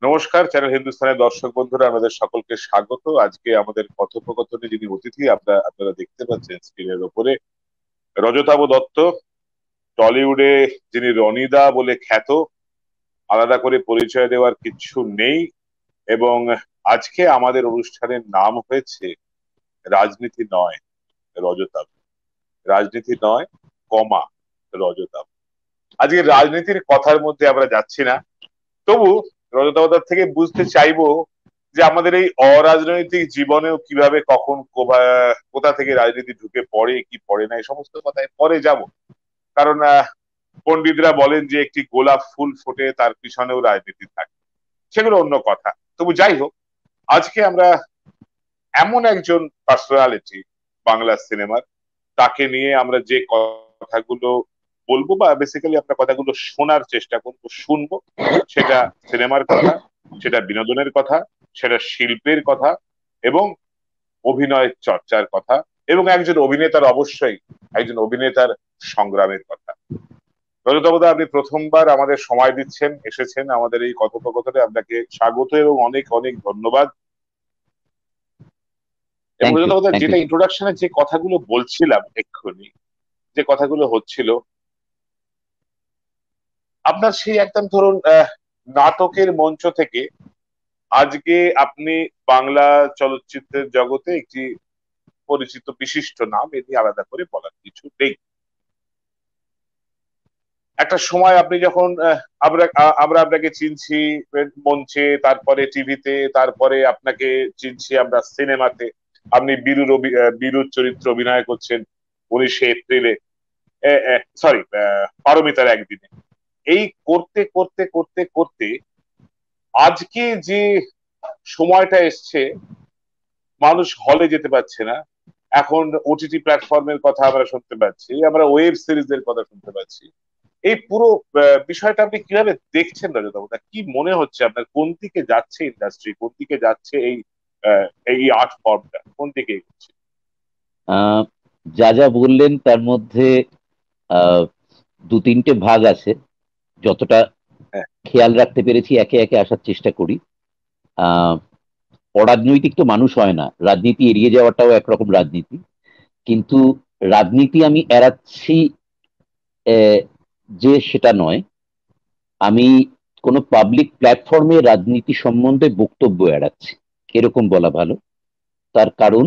নমস্কার, চ্যানেল হিন্দুস্তানের দর্শক বন্ধুরা, আমাদের সকলকে স্বাগত। আজকে আমাদের কথোপকথনে যিনি অতিথি আপনারা দেখতে পাচ্ছেন স্ক্রিনের ওপরে, রজতাভ দত্ত। টলিউডে যিনি রনিদা বলে খ্যাত, আলাদা করে পরিচয় দেওয়ার কিছু নেই। এবং আজকে আমাদের অনুষ্ঠানের নাম হয়েছে রাজনীতি নয় রজতাভ, রাজনীতি নয় কমা রজতাভ। আজকে রাজনীতির কথার মধ্যে আমরা যাচ্ছি না, তবু রজতাবতার থেকে বুঝতে চাইবো যে আমাদের এই অরাজনৈতিক জীবনেও কিভাবে কখন কোথা থেকে রাজনীতি ঢুকে পড়ে কি পড়ে না, এই সমস্ত কথায় পরে যাব। কারণ পণ্ডিতরা বলেন যে একটি গোলাপ ফুল ফোটে তার পিছনেও রাজনীতি থাকে, সেগুলো অন্য কথা। তবু যাই হোক, আজকে আমরা এমন একজন পার্সোনালিটি বাংলা সিনেমার, তাকে নিয়ে আমরা যে কথাগুলো বলবো বা বেসিক্যালি আপনার কথাগুলো শোনার চেষ্টা করবো, শুনবো, সেটা সিনেমার কথা, সেটা বিনোদনের কথা, সেটা শিল্পের কথা এবং অভিনয় চর্চার কথা, এবং একজন অভিনেতার, অবশ্যই একজন অভিনেতার সংগ্রামের কথা। রজতাবদা, আপনি প্রথমবার আমাদের সময় দিচ্ছেন, এসেছেন আমাদের এই কথোপকথনে, আপনাকে স্বাগত এবং অনেক অনেক ধন্যবাদ। এবং থ্যাংক ইউ, রজতাবদা, থ্যাংক ইউ যেটা স্যার। ইন্ট্রোডাকশনে যে কথাগুলো বলছিলাম এক্ষুনি, যে কথাগুলো হচ্ছিল, আপনার সেই একদম ধরুন নাটকের মঞ্চ থেকে আজকে আপনি বাংলা চলচ্চিত্রের জগতে একটি পরিচিত বিশিষ্ট নাম, এটি আলাদা করে বলার কিছু নেই। একটা সময় আপনি যখন আমরা আমরা আপনাকে চিনছি মঞ্চে, তারপরে টিভিতে, তারপরে আপনাকে চিনছি আমরা সিনেমাতে। আপনি বীরুর চরিত্র অভিনয় করছেন 19শে এপ্রিলে, সরি, পারমিতার একদিনে। এই করতে করতে করতে করতে আজকে যে সময়টা এসছে, মানুষ হলে যেতে পারছে না, এখন ওটিটি প্ল্যাটফর্মের কথা আমরা শুনতে পাচ্ছি, আমরা ওয়েব সিরিজের কথা শুনতে পাচ্ছি। এই পুরো বিষয়টা আপনি কিভাবে দেখছেন রজতাবদা? কি মনে হচ্ছে আপনার, কোন দিকে যাচ্ছে ইন্ডাস্ট্রি, কোন দিকে যাচ্ছে এই আর্ট ফর্মটা, কোন দিকে এগোচ্ছে? আহ, যা যা বললেন তার মধ্যে আহ, দু তিনটে ভাগ আছে। যতটা হ্যাঁ। খেয়াল রাখতে পেরেছি একে একে আসার চেষ্টা করি। আহ, অরাজনৈতিক তো মানুষ হয় না, রাজনীতি এড়িয়ে যাওয়াটাও একরকম রাজনীতি। কিন্তু রাজনীতি আমি এড়াচ্ছি আহ, যে সেটা নয়। আমি কোনো পাবলিক প্ল্যাটফর্মে রাজনীতি সম্বন্ধে বক্তব্য এড়াচ্ছি, এরকম বলা ভালো। তার কারণ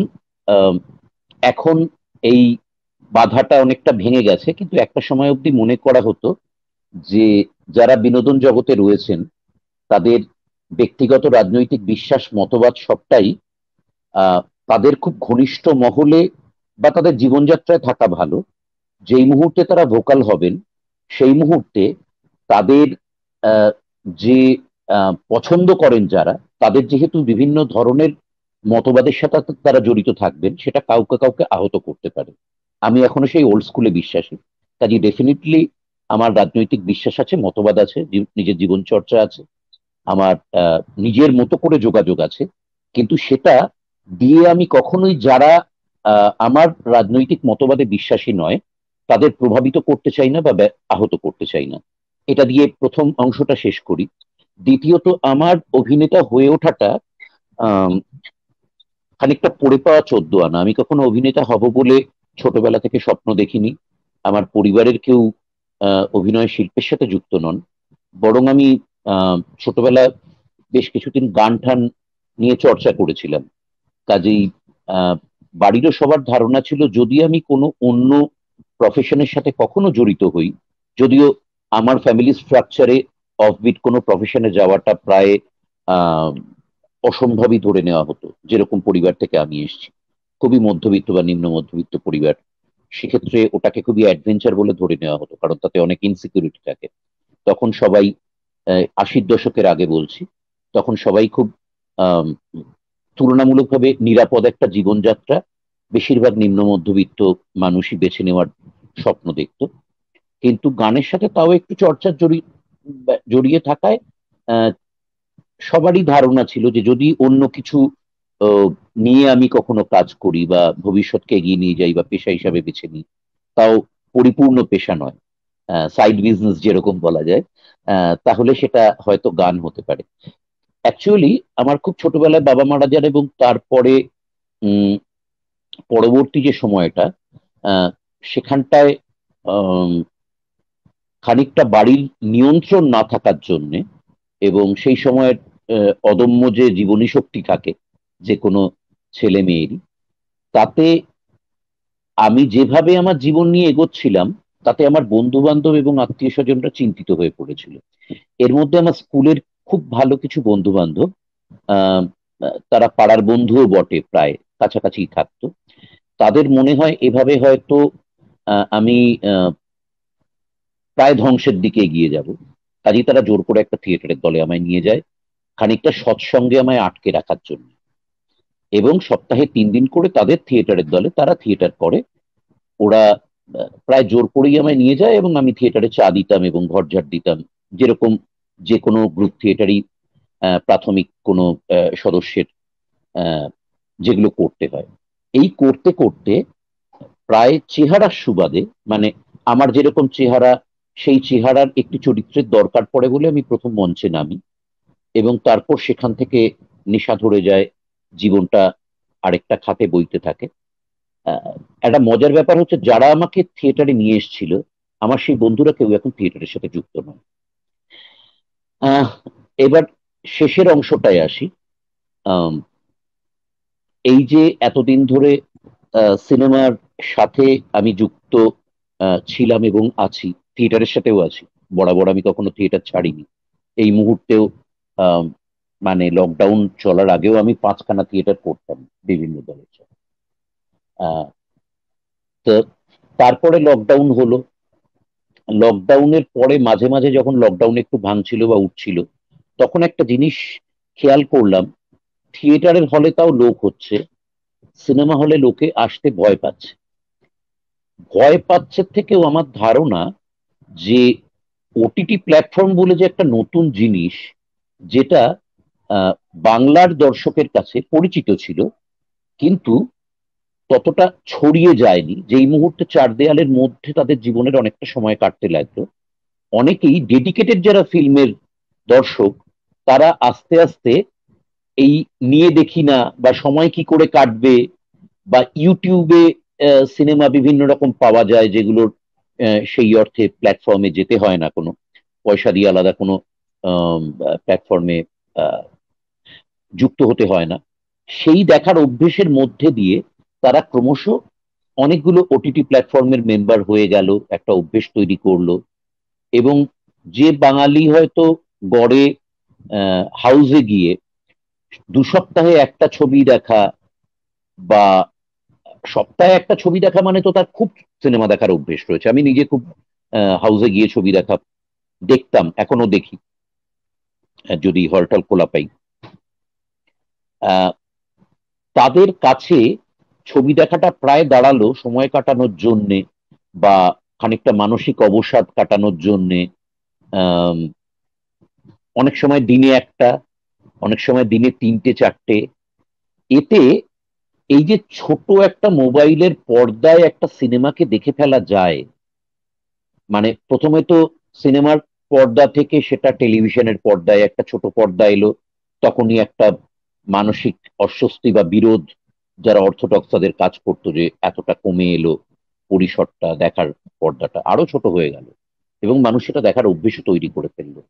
আহ, এখন এই বাধাটা অনেকটা ভেঙে গেছে, কিন্তু একটা সময় অবধি মনে করা হতো যে যারা বিনোদন জগতে রয়েছেন তাদের ব্যক্তিগত রাজনৈতিক বিশ্বাস মতবাদ সবটাই আহ, তাদের খুব ঘনিষ্ঠ মহলে বা তাদের জীবনযাত্রায় থাকা ভালো। যেই মুহূর্তে তারা ভোকাল হবেন সেই মুহূর্তে তাদের আহ, যে পছন্দ করেন যারা, তাদের যেহেতু বিভিন্ন ধরনের মতবাদের সাথে তারা জড়িত থাকবেন, সেটা কাউকে কাউকে আহত করতে পারে। আমি এখনো সেই ওল্ড স্কুলে বিশ্বাসী। কাজে ডেফিনেটলি আমার রাজনৈতিক বিশ্বাস আছে, মতবাদ আছে, নিজের জীবন চর্চা আছে, আমার নিজের মতো করে যোগাযোগ আছে। কিন্তু সেটা দিয়ে আমি কখনোই যারা আমার রাজনৈতিক মতবাদে বিশ্বাসী নয় তাদের প্রভাবিত করতে চাই না বা আহত করতে চাই না। এটা দিয়ে প্রথম অংশটা শেষ করি। দ্বিতীয়ত, আমার অভিনেতা হয়ে ওঠাটা আহ খানিকটা পড়ে পাওয়া 14 আনা। আমি কখনো অভিনেতা হব বলে ছোটবেলা থেকে স্বপ্ন দেখিনি। আমার পরিবারের কেউ অভিনয় শিল্পের সাথে যুক্ত নন। বরং আমি ছোটবেলা বেশ কিছুদিন গান টান নিয়ে চর্চা করেছিলাম। কাজেই আহ, বাড়িরও সবার ধারণা ছিল যদি আমি কোনো অন্য প্রফেশনের সাথে কখনো জড়িত হই, যদিও আমার ফ্যামিলি স্ট্রাকচারে অফবিট কোনো প্রফেশনে যাওয়াটা প্রায় আহ অসম্ভবই ধরে নেওয়া হতো, যেরকম পরিবার থেকে আমি এসেছি, খুবই মধ্যবিত্ত বা নিম্ন মধ্যবিত্ত পরিবার। সেক্ষেত্রে ওটাকে খুবই অ্যাডভেঞ্চার বলে ধরে নেওয়া হতো, কারণ তাতে অনেক ইনসিকিউরিটি থাকে। তখন সবাই 80-র দশকের আগে বলছি, তখন সবাই খুব আহ তুলনামূলকভাবে নিরাপদ একটা জীবনযাত্রা বেশিরভাগ নিম্ন মধ্যবিত্ত মানুষই বেছে নেওয়ার স্বপ্ন দেখতো। কিন্তু গানের সাথে তাও একটু চর্চা জড়িয়ে থাকায় আহ, সবারই ধারণা ছিল যে যদি অন্য কিছু আহ, নিয়ে আমি কখনো কাজ করি বা ভবিষ্যৎকে এগিয়ে নিয়ে যাই বা পেশা হিসাবে বেছে নিই, তাও পরিপূর্ণ পেশা নয়, সাইড বিজনেস যেরকম বলা যায়, তাহলে সেটা হয়তো গান হতে পারে। অ্যাকচুয়ালি আমার খুব ছোটবেলায় বাবা মারা যান, এবং তারপরে উম, পরবর্তী যে সময়টা, আহ, সেখানটায় আম, খানিকটা বাড়ির নিয়ন্ত্রণ না থাকার জন্যে, এবং সেই সময়ের অদম্য যে জীবনী শক্তি থাকে যে কোনো ছেলে মেয়েরই, তাতে আমি যেভাবে আমার জীবন নিয়ে এগোচ্ছিলাম, তাতে আমার বন্ধু বান্ধব এবং আত্মীয় স্বজনরা চিন্তিত হয়ে পড়েছিল। এর মধ্যে আমার স্কুলের খুব ভালো কিছু বন্ধু বান্ধব, আহ তারা পাড়ার বন্ধুও বটে, প্রায় কাছাকাছি থাকতো। তাদের মনে হয় এভাবে হয়তো আমি আহ, প্রায় ধ্বংসের দিকে এগিয়ে যাব। কাজেই তারা জোর করে একটা থিয়েটারের দলে আমায় নিয়ে যায়, খানিকটা সৎসঙ্গে আমায় আটকে রাখার জন্য। এবং সপ্তাহে 3 দিন করে তাদের থিয়েটারের দলে তারা থিয়েটার করে। ওরা প্রায় জোর করেই আমায় নিয়ে যায়, এবং আমি থিয়েটারে চা দিতাম এবং ঘর ঝাড় দিতাম, যেরকম যে কোনো গ্রুপ থিয়েটারই প্রাথমিক কোনো সদস্যের আহ, যেগুলো করতে হয়। এই করতে করতে প্রায় চেহারার সুবাদে, মানে আমার যেরকম চেহারা, সেই চেহারার একটি চরিত্রের দরকার পড়ে বলে আমি প্রথম মঞ্চে নামি, এবং তারপর সেখান থেকে নেশা ধরে যায়, জীবনটা আরেকটা খাতে বইতে থাকে। আহ, একটা মজার ব্যাপার হচ্ছে, যারা আমাকে থিয়েটারে নিয়ে এসেছিল, আমার সেই বন্ধুরা কেউ এখন থিয়েটারের সাথে যুক্ত নয়। আহ, এবার শেষের অংশটায় আসি। আম, এই যে এতদিন ধরে সিনেমার সাথে আমি যুক্ত ছিলাম এবং আছি, থিয়েটারের সাথেও আছি, বরাবর আমি কখনো থিয়েটার ছাড়িনি। এই মুহূর্তেও আম, মানে লকডাউন চলার আগেও আমি 5খানা থিয়েটার করতাম বিভিন্ন দলের সাথে। আহ, তো তারপরে লকডাউন হলো। লকডাউনের পরে মাঝে মাঝে যখন লকডাউন একটু ভাঙছিল বা উঠছিল, তখন একটা জিনিস খেয়াল করলাম, থিয়েটারের হলে তাও লোক হচ্ছে, সিনেমা হলে লোকে আসতে ভয় পাচ্ছে। ভয় পাচ্ছে থেকেও আমার ধারণা যে ওটিটি প্ল্যাটফর্ম বলে যে একটা নতুন জিনিস, যেটা আহ, বাংলার দর্শকের কাছে পরিচিত ছিল, কিন্তু ততটা ছড়িয়ে যায়নি। যেই মুহূর্তে চার দেয়ালের মধ্যে তাদের জীবনের অনেকটা সময় কাটতে লাগলো, অনেকেই ডেডিকেটেড যারা ফিল্মের দর্শক, তারা আস্তে আস্তে এই নিয়ে দেখি না বা সময় কি করে কাটবে, বা ইউটিউবে সিনেমা বিভিন্ন রকম পাওয়া যায়, যেগুলোর সেই অর্থে প্ল্যাটফর্মে যেতে হয় না, কোনো পয়সা দিয়ে আলাদা কোনো প্ল্যাটফর্মে যুক্ত হতে হয় না, সেই দেখার অভ্যেসের মধ্যে দিয়ে তারা ক্রমশ অনেকগুলো ওটিটি প্ল্যাটফর্মের মেম্বার হয়ে গেল, একটা অভ্যেস তৈরি করলো। এবং যে বাঙালি হয়তো গড়ে হাউসে গিয়ে 2 সপ্তাহে একটা ছবি দেখা, বা সপ্তাহে একটা ছবি দেখা, মানে তো তার খুব সিনেমা দেখার অভ্যেস রয়েছে। আমি নিজে খুব হাউসে গিয়ে ছবি দেখা দেখতাম, এখনো দেখি, যদি হলটল খোলা পাই। আহ, তাদের কাছে ছবি দেখাটা প্রায় দাঁড়ালো সময় কাটানোর জন্যে, বা খানিকটা মানসিক অবসাদ কাটানোর জন্যে। আম, অনেক সময় দিনে একটা, অনেক সময় দিনে 3টে 4টে। এতে এই যে ছোট একটা মোবাইলের পর্দায় একটা সিনেমাকে দেখে ফেলা যায়, মানে প্রথমে তো সিনেমার পর্দা থেকে সেটা টেলিভিশনের পর্দায়, একটা ছোট পর্দা এলো, তখনই একটা মানসিক অস্বস্তি বা বিরোধ, যারা অর্থোডক্স তাদের কাজ করতো, যে এতটা কমে এলো পরিসরটা, দেখার পর্দাটা আরো ছোট হয়ে গেল, এবং মানুষ সেটা দেখার অভ্যেসও তৈরি করে ফেললো।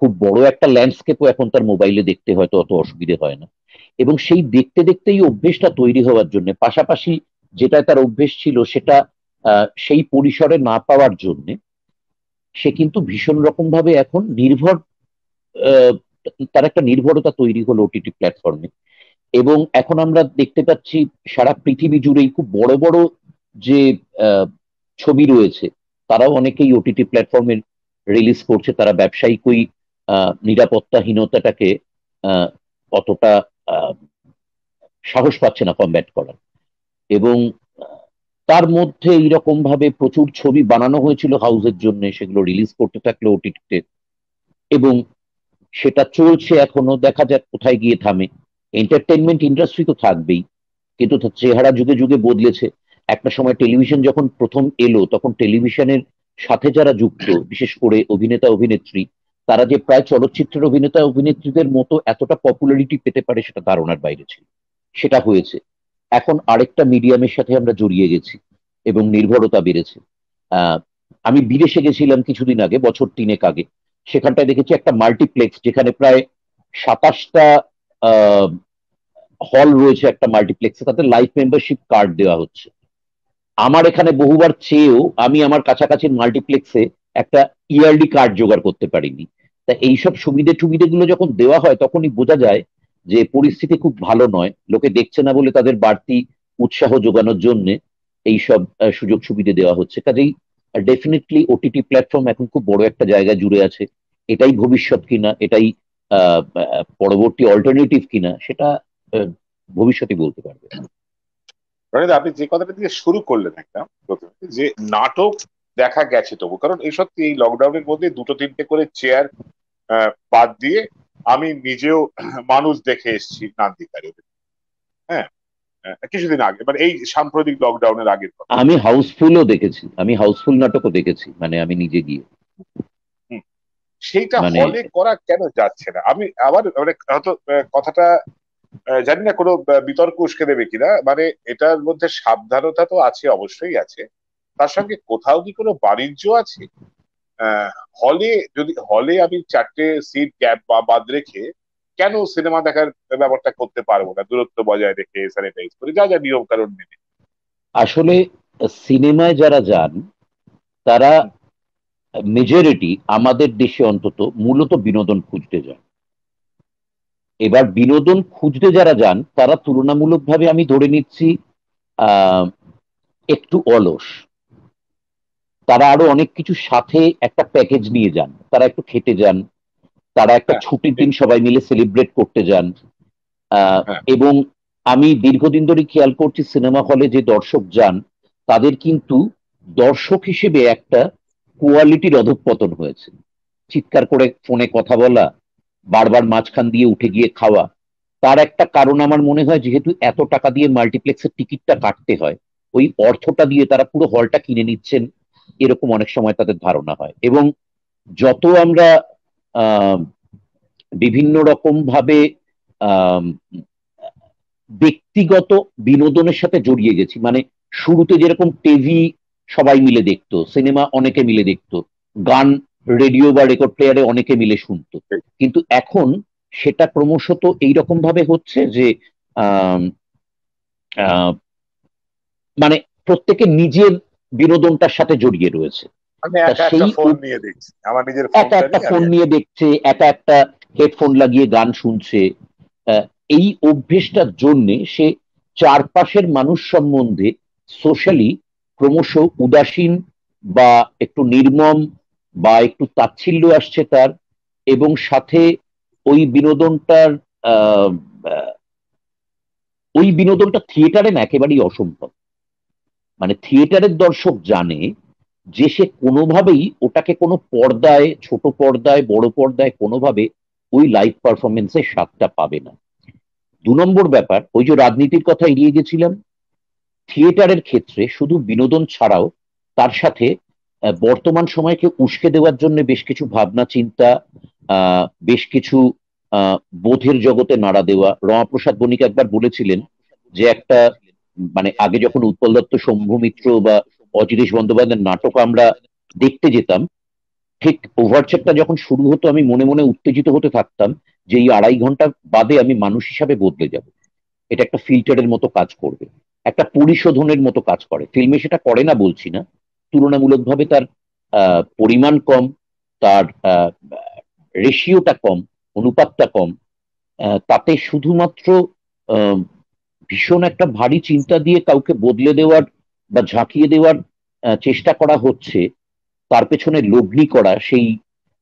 খুব বড় একটা ল্যান্ডস্কেপও এখন তার মোবাইলে দেখতে হয়তো অত অসুবিধে হয় না। এবং সেই দেখতে দেখতেই অভ্যেসটা তৈরি হওয়ার জন্য, পাশাপাশি যেটা তার অভ্যেস ছিল সেটা সেই পরিসরে না পাওয়ার জন্য, সে কিন্তু ভীষণ রকম ভাবে এখন নির্ভর, আহ, তার একটা নির্ভরতা তৈরি হলো ওটিটি প্ল্যাটফর্মে। এবং এখন আমরা দেখতে পাচ্ছি সারা পৃথিবী জুড়েই খুব বড় বড় যে আহ, ছবি রয়েছে, তারাও অনেকেই ওটিটি প্ল্যাটফর্মে রিলিজ করছে। তারা ব্যবসায়িক ওই নিরাপত্তাহীনতাটাকে আহ, অতটা আহ, সাহস পাচ্ছে না কমব্যাট করার। এবং তার মধ্যে এইরকম ভাবে প্রচুর ছবি বানানো হয়েছিল হাউসের জন্য, সেগুলো রিলিজ করতে থাকলো ওটিটিতে, এবং সেটা চলছে এখনো, দেখা যাক কোথায় গিয়ে থামে। এন্টারটেনমেন্ট ইন্ডাস্ট্রি তো থাকবেই, কিন্তু তার চেহারা যুগে যুগে বদলেছে। একটা সময় টেলিভিশন যখন প্রথম এলো, তখন টেলিভিশনের সাথে যারা যুক্ত, বিশেষ করে অভিনেতা অভিনেত্রী, তারা যে প্রায় চলচ্চিত্রের অভিনেতা অভিনেত্রীদের মতো এতটা পপুলারিটি পেতে পারে সেটা ধারণার বাইরে ছিল। সেটা হয়েছে। এখন আরেকটা মিডিয়ামের সাথে আমরা জড়িয়ে গেছি এবং নির্ভরতা বেড়েছে। আহ আমি বিদেশে গেছিলাম কিছুদিন আগে, বছর 3 আগে। সেখানটায় দেখেছি একটা মাল্টিপ্লেক্স, যেখানে প্রায় 27টা হল রয়েছে একটা মাল্টিপ্লেক্সে, তাতে লাইফ মেম্বারশিপ কার্ড দেওয়া হচ্ছে। আমার এখানে বহুবার চেয়েও আমি আমার কাছাকাছি মাল্টিপ্লেক্সে একটা ইয়ারলি কার্ড জোগাড় করতে পারিনি। তা এইসব সুবিধেগুলো যখন দেওয়া হয় তখনই বোঝা যায় যে পরিস্থিতি খুব ভালো নয়। লোকে দেখছে না বলে তাদের বাড়তি উৎসাহ যোগানোর জন্য এইসব সুযোগ সুবিধে দেওয়া হচ্ছে। কাজেই ডেফিনেটলি ওটিটি প্ল্যাটফর্ম এখন খুব বড় একটা জায়গায় জুড়ে আছে। এটাই ভবিষ্যৎ কিনা, এটাই পরবর্তী অল্টারনেটিভ কিনা, সেটা ভবিষ্যতে বলতে পারবে। আপনি যে কথাটা দিয়ে শুরু করলেন একদম প্রথমে, যে নাটক দেখা গেছে তবু, কারণ এই সত্যি এই লকডাউনের মধ্যে 2-3টে করে চেয়ার বাদ দিয়ে আমি নিজেও মানুষ দেখে এসেছি নান্দিকারে। হ্যাঁ, কিছুদিন আগে, মানে এই সাম্প্রতিক লকডাউনের আগের কথা। আমি হাউসফুলও দেখেছি, আমি হাউসফুল নাটকও দেখেছি, মানে আমি নিজে গিয়ে। সেইটা মানে হলে করা কেন যাচ্ছে না? আমি আবার মানে হয়তো কথাটা জানি না কোনো বিতর্ক উস্কে দেবে কিনা, মানে এটার মধ্যে সাবধানতা তো আছে, অবশ্যই আছে, তার সঙ্গে কোথাও কি কোনো বাণিজ্য আছে? হলে যদি হলে আমি 4টে সিট গ্যাপ বা বাদ রেখে কেন সিনেমা দেখার ব্যাপারটা করতে পারবো না, দূরত্ব বজায় রেখে, স্যানিটাইজ করে, যা যা নিয়ম কানুন মেনে? আসলে সিনেমায় যারা যান তারা মেজরিটি আমাদের দেশে অন্তত মূলত বিনোদন খুঁজতে যান। এবার বিনোদন খুঁজতে যারা যান তারা তুলনামূলকভাবে আমি ধরে নিচ্ছি আহ একটু অলস। তারা আরো অনেক কিছু সাথে একটা প্যাকেজ নিয়ে যান, তারা একটু খেতে যান, তারা একটা হ্যাঁ, ছুটির দিন সবাই মিলে সেলিব্রেট করতে যান। হ্যাঁ, এবং আমি দীর্ঘদিন ধরে খেয়াল করছি সিনেমা হলে যে দর্শক যান তাদের কিন্তু দর্শক হিসেবে একটা কোয়ালিটির অধঃপতন হয়েছে। চিৎকার করে ফোনে কথা বলা, বারবার মাঝখান দিয়ে উঠে গিয়ে খাওয়া, তার একটা কারণ আমার মনে হয় যেহেতু এত টাকা দিয়ে মাল্টিপ্লেক্সের টিকিটটা কাটতে হয়, ওই অর্থটা দিয়ে তারা পুরো হলটা কিনে নিচ্ছেন, এরকম অনেক সময় তাদের ধারণা হয়। এবং যত আমরা আহ বিভিন্ন রকম ভাবে আহ ব্যক্তিগত বিনোদনের সাথে জড়িয়ে গেছি, মানে শুরুতে যেরকম টিভি সবাই মিলে দেখতো, সিনেমা অনেকে মিলে দেখতো, গান রেডিও বা রেকর্ড প্লেয়ারে অনেকে মিলে শুনতো, কিন্তু এখন সেটা ক্রমশত এইরকম ভাবে হচ্ছে যে আহ আহ মানে প্রত্যেকে নিজের বিনোদনটার সাথে জড়িয়ে রয়েছে। আমি তা একা একটা সেই ফোন নিয়ে দেখছি, আমার নিজের একা ফোনটা একটা নিয়ে ফোন আমি। নিয়ে দেখছে, একা একটা হেডফোন লাগিয়ে গান শুনছে। আহ, এই অভ্যেসটার জন্য সে চারপাশের মানুষ সম্বন্ধে সোশ্যালি ক্রমশ উদাসীন বা একটু নির্মম বা একটু তাচ্ছিল্য আসছে তার। এবং সাথে ওই বিনোদনটার আহ আহ, ওই বিনোদনটা থিয়েটারে না একেবারেই অসম্ভব। মানে থিয়েটারের দর্শক জানে যে সে কোনোভাবেই ওটাকে কোনো পর্দায়, ছোট পর্দায়, বড় পর্দায় কোনোভাবে ওই লাইভ পারফরমেন্সের স্বাদটা পাবে না। 2 নম্বর ব্যাপার, ওই যে রাজনীতির কথা এড়িয়ে গেছিলাম, থিয়েটারের ক্ষেত্রে শুধু বিনোদন ছাড়াও তার সাথে বর্তমান সময়কে উস্কে দেওয়ার জন্য বেশ কিছু ভাবনা চিন্তা, বেশ কিছু বোধের জগতে নাড়া দেওয়া। রমাপ্রসাদ বণিক একবার বলেছিলেন যে একটা মানে আগে যখন উৎপল দত্ত, শম্ভু মিত্র বা অজিতেশ বন্দ্যোপাধ্যায়ের নাটক আমরা দেখতে যেতাম, ঠিক ওভারচেকটা যখন শুরু হতো আমি মনে মনে উত্তেজিত হতে থাকতাম যে এই 2.5 ঘন্টা বাদে আমি মানুষ হিসাবে বদলে যাব। এটা একটা ফিল্টারের মতো কাজ করবে, একটা পরিশোধনের মতো কাজ করে। ফিল্মে সেটা করে না বলছি না, তুলনামূলকভাবে তার পরিমাণ কম, তার রেশিওটা কম, অনুপাতটা কম। তাতে শুধুমাত্র আহ, ভীষণ একটা ভারী চিন্তা দিয়ে কাউকে বদলে দেওয়ার বা ঝাঁকিয়ে দেওয়ার চেষ্টা করা হচ্ছে, তার পেছনে লগ্নি করা সেই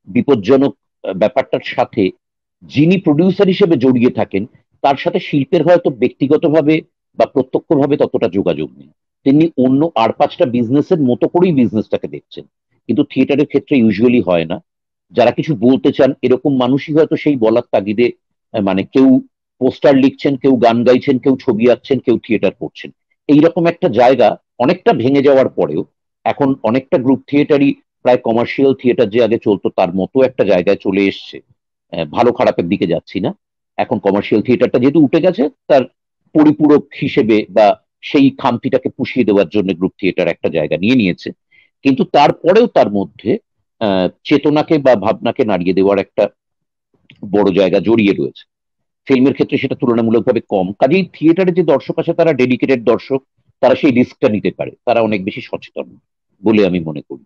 বিপজ্জনক ব্যাপারটার সাথে যিনি প্রডিউসার হিসেবে জড়িয়ে থাকেন তার সাথে শিল্পের হয়তো ব্যক্তিগতভাবে বা প্রত্যক্ষভাবে ততটা যোগাযোগ নেই। তিনি অন্য আর 5টা বিজনেসের মতো করেই বিজনেসটাকে দেখছেন, কিন্তু থিয়েটারের ক্ষেত্রে ইউজুয়ালি হয় না। যারা কিছু বলতে চান এরকম মানুষই হয়তো সেই বলার তাগিদে মানে কেউ পোস্টার লিখছেন, কেউ গান গাইছেন, কেউ ছবি আঁকছেন, কেউ থিয়েটার করছেন। এইরকম একটা জায়গা অনেকটা ভেঙে যাওয়ার পরেও এখন অনেকটা গ্রুপ থিয়েটারই প্রায় কমার্শিয়াল থিয়েটার যে আগে চলতো তার মতো একটা জায়গায় চলে এসছে। ভালো খারাপের দিকে যাচ্ছি না, এখন কমার্শিয়াল থিয়েটারটা যেহেতু উঠে গেছে, তার পরিপূরক হিসেবে বা সেই খামতিটাকে পুষিয়ে দেওয়ার জন্য গ্রুপ থিয়েটার একটা জায়গা নিয়ে নিয়েছে। কিন্তু তারপরেও তার মধ্যে চেতনাকে বা ভাবনাকে নাড়িয়ে দেওয়ার একটা বড় জায়গা জড়িয়ে রয়েছে। ফিল্মের ক্ষেত্রে সেটা তুলনামূলকভাবে কম, কাজেই থিয়েটারে যে দর্শক আছে তারা ডেডিকেটেড দর্শক, তারা সেই রিস্কটা নিতে পারে, তারা অনেক বেশি সচেতন বলে আমি মনে করি।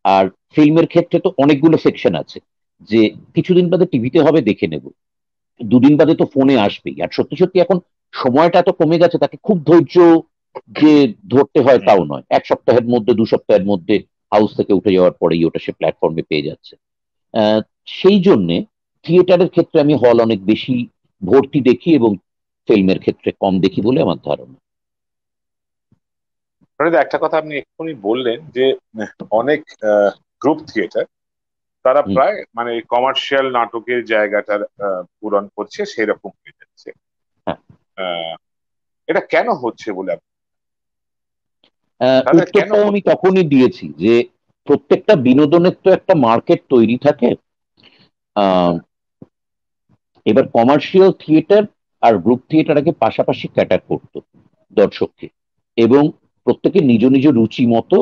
আর ফিল্মের ক্ষেত্রে তো অনেকগুলো সেকশন আছে, যে কিছুদিন বাদে টিভিতে হবে দেখে নেব, দুদিন বাদে তো ফোনে আসবেই। আর সত্যি সত্যি এখন সময়টা এত কমে গেছে, তাকে খুব ধৈর্য যে ধরতে হয় তাও নয়, এক সপ্তাহের মধ্যে 2 সপ্তাহের মধ্যে হাউস থেকে উঠে যাওয়ার পরেই ওটা সে প্ল্যাটফর্মে পেয়ে যাচ্ছে। আহ, সেই জন্যে থিয়েটারের ক্ষেত্রে আমি হল অনেক বেশি ভর্তি দেখি এবং ফিল্মের ক্ষেত্রে কম দেখি বলে আমার ধারণা। একটা কথা আপনি এক্ষুনি বললেন যে অনেক গ্রুপ থিয়েটার তারা হুম। প্রায় মানে কমার্শিয়াল নাটকের জায়গাটা পূরণ করছে সেরকম হয়ে যাচ্ছে। হ্যাঁ। আহ, এটা কেন হচ্ছে বলে তাদের কেন উত্তরটাও আমি হচ্ছে? তখনই দিয়েছি যে প্রত্যেকটা বিনোদনের তো একটা মার্কেট তৈরি থাকে। আহ, হ্যাঁ, এবার কমার্শিয়াল থিয়েটার আর গ্রুপ থিয়েটার আগে পাশাপাশি ক্যাটার করতো দর্শককে, এবং প্রত্যেকে নিজ নিজ রুচি মতো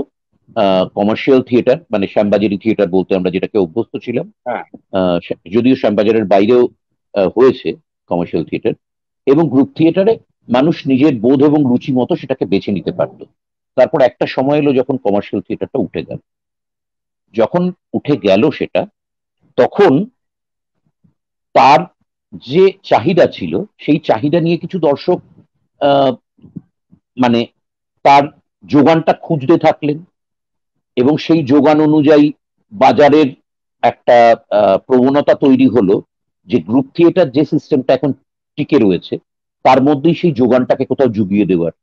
কমার্শিয়াল থিয়েটার মানে শ্যামবাজারি থিয়েটার বলতে আমরা যেটাকে অভ্যস্ত ছিলাম, হ্যাঁ, যদিও শ্যামবাজারের বাইরেও হয়েছে কমার্শিয়াল থিয়েটার, এবং গ্রুপ থিয়েটারে মানুষ নিজের বোধ এবং রুচি মতো সেটাকে বেছে নিতে পারত। তারপর একটা সময় এলো যখন কমার্শিয়াল থিয়েটারটা উঠে গেল। যখন উঠে গেল সেটা, তখন তার যে চাহিদা ছিল সেই চাহিদা নিয়ে কিছু দর্শক আহ, মানে তার যোগানটা খুঁজতে থাকলেন, এবং সেই যোগান অনুযায়ী বাজারের একটা প্রবণতা তৈরি হলো যে গ্রুপ থিয়েটার যে সিস্টেমটা এখন টিকে রয়েছে তার মধ্যেই সেই যোগানটাকে কোথাও জুগিয়ে দেওয়ার,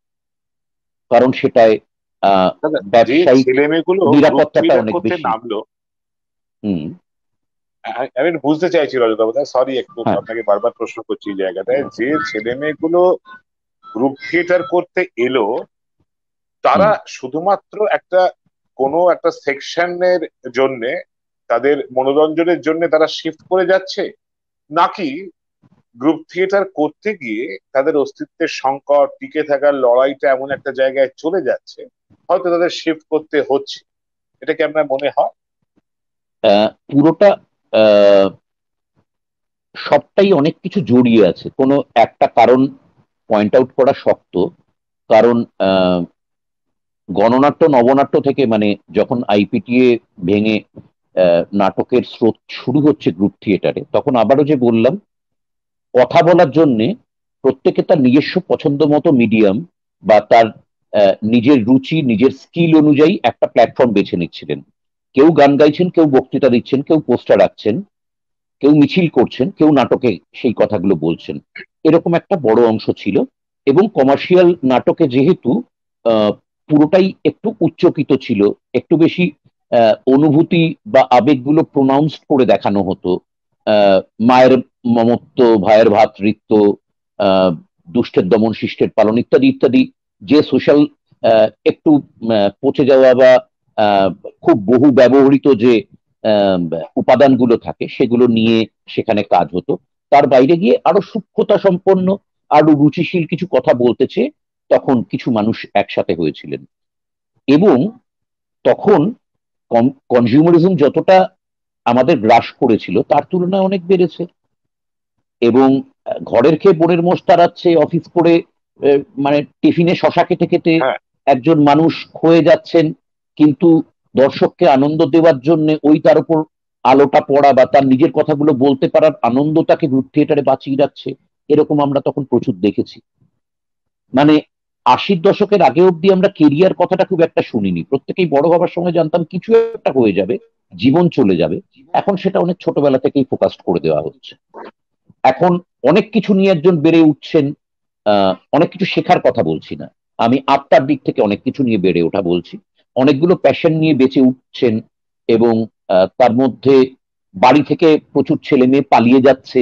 কারণ সেটায় আহ, দাদা, যে ব্যবসায়িক ছেলে মেয়েগুলো গ্রুপ নিরাপত্তাটা থিয়েটার অনেক করতে বেশি। নামলো, হুম। আমি একটু বুঝতে চাইছি রজতাবতা, সরি একটু হ্যাঁ। আপনাকে বারবার প্রশ্ন করছি এই জায়গাটায়, যে ছেলে মেয়েগুলো গ্রুপ থিয়েটার করতে এলো তারা হুম। শুধুমাত্র একটা কোনো একটা সেকশনের জন্য, তাদের মনোরঞ্জনের জন্য তারা শিফট করে যাচ্ছে, নাকি গ্রুপ থিয়েটার করতে গিয়ে তাদের অস্তিত্বের সংকট, টিকে থাকার লড়াইটা এমন একটা জায়গায় চলে যাচ্ছে হয়তো তাদের শিফট করতে হচ্ছে? এটা কি আপনার মনে হয়? পুরোটা আহ, সবটাই অনেক কিছু জড়িয়ে আছে, কোনো একটা কারণ পয়েন্ট আউট করা শক্ত। কারণ গণনাট্য নবনাট্য থেকে মানে যখন আইপিটিএ ভেঙে নাটকের স্রোত শুরু হচ্ছে গ্রুপ থিয়েটারে, তখন আবারও যে বললাম, কথা বলার জন্যে প্রত্যেকে তার নিজস্ব পছন্দ মতো মিডিয়াম বা তার নিজের রুচি নিজের স্কিল অনুযায়ী একটা প্ল্যাটফর্ম বেছে নিচ্ছিলেন। কেউ গান গাইছেন, কেউ বক্তৃতা দিচ্ছেন, কেউ পোস্টার রাখছেন, কেউ মিছিল করছেন, কেউ নাটকে সেই কথাগুলো বলছেন। এরকম একটা বড় অংশ ছিল। এবং কমার্শিয়াল নাটকে যেহেতু পুরোটাই একটু উচ্চকিত ছিল, একটু বেশি অনুভূতি বা আবেগগুলো প্রোনাউন্সড করে দেখানো হতো, মায়ের মমত্ব, ভাইয়ের ভ্রাতৃত্ব, আহ, দুষ্টের দমন শিষ্টের পালন ইত্যাদি ইত্যাদি, যে সোশ্যাল একটু পচে যাওয়া বা আহ, খুব বহু ব্যবহৃত যে আহ, উপাদানগুলো থাকে সেগুলো নিয়ে সেখানে কাজ হতো। তার বাইরে গিয়ে আরো সূক্ষ্মতা সম্পন্ন, আরো রুচিশীল কিছু কথা বলতে চেয়ে তখন কিছু মানুষ একসাথে হয়েছিলেন। এবং তখন কনজিউমারিজম যতটা আমাদের গ্রাস করেছিল তার তুলনায় অনেক বেড়েছে। এবং ঘরের খেয়ে বোনের মোষ তাড়াচ্ছে অফিস করে, মানে টিফিনে শশা খেতে খেতে হ্যাঁ, একজন মানুষ ক্ষয়ে যাচ্ছেন, কিন্তু দর্শককে আনন্দ দেওয়ার জন্য ওই তার উপর আলোটা পড়া বা তার নিজের কথাগুলো বলতে পারার আনন্দ তাকে গ্রুপ থিয়েটারে বাঁচিয়ে রাখছে। এরকম আমরা তখন প্রচুর দেখেছি। মানে 80-র দশকের আগে অব্দি আমরা কেরিয়ার কথাটা খুব একটা শুনিনি, প্রত্যেকেই বড় হবার সময় জানতাম কিছু একটা হয়ে যাবে, জীবন চলে যাবে। এখন সেটা অনেক ছোটবেলা থেকেই ফোকাস করে দেওয়া হচ্ছে। এখন অনেক কিছু নিয়ে একজন বেড়ে উঠছেন, অনেক কিছু শেখার কথা বলছি না, আমি আত্মার দিক থেকে অনেক কিছু নিয়ে বেড়ে ওঠা বলছি। অনেকগুলো প্যাশন নিয়ে বেঁচে উঠছেন, এবং তার মধ্যে বাড়ি থেকে প্রচুর ছেলে মেয়ে পালিয়ে যাচ্ছে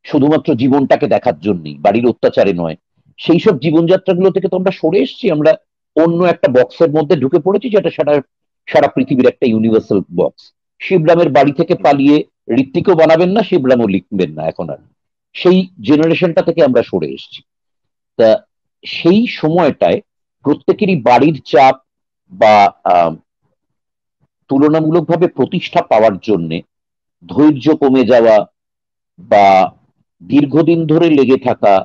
শুধুমাত্র জীবনটাকে দেখার জন্যই, বাড়ির অত্যাচারে নয়। সেই সব জীবনযাত্রাগুলো থেকে তো আমরা সরে এসেছি, আমরা অন্য একটা বক্সের মধ্যে ঢুকে পড়েছি, যেটা সেটা সারা পৃথিবীর একটা ইউনিভার্সাল বক্স। শিবরামের বাড়ি থেকে পালিয়ে ঋত্বিকও বানাবেন না, শিবরামও লিখবেন না এখন আর। সেই জেনারেশনটা থেকে আমরা সরে এসেছি। তা সেই সময়টায় প্রত্যেকেরই বাড়ির চাপ বা তুলনামূলকভাবে প্রতিষ্ঠা পাওয়ার জন্য ধৈর্য কমে যাওয়া বা দীর্ঘদিন ধরে লেগে থাকা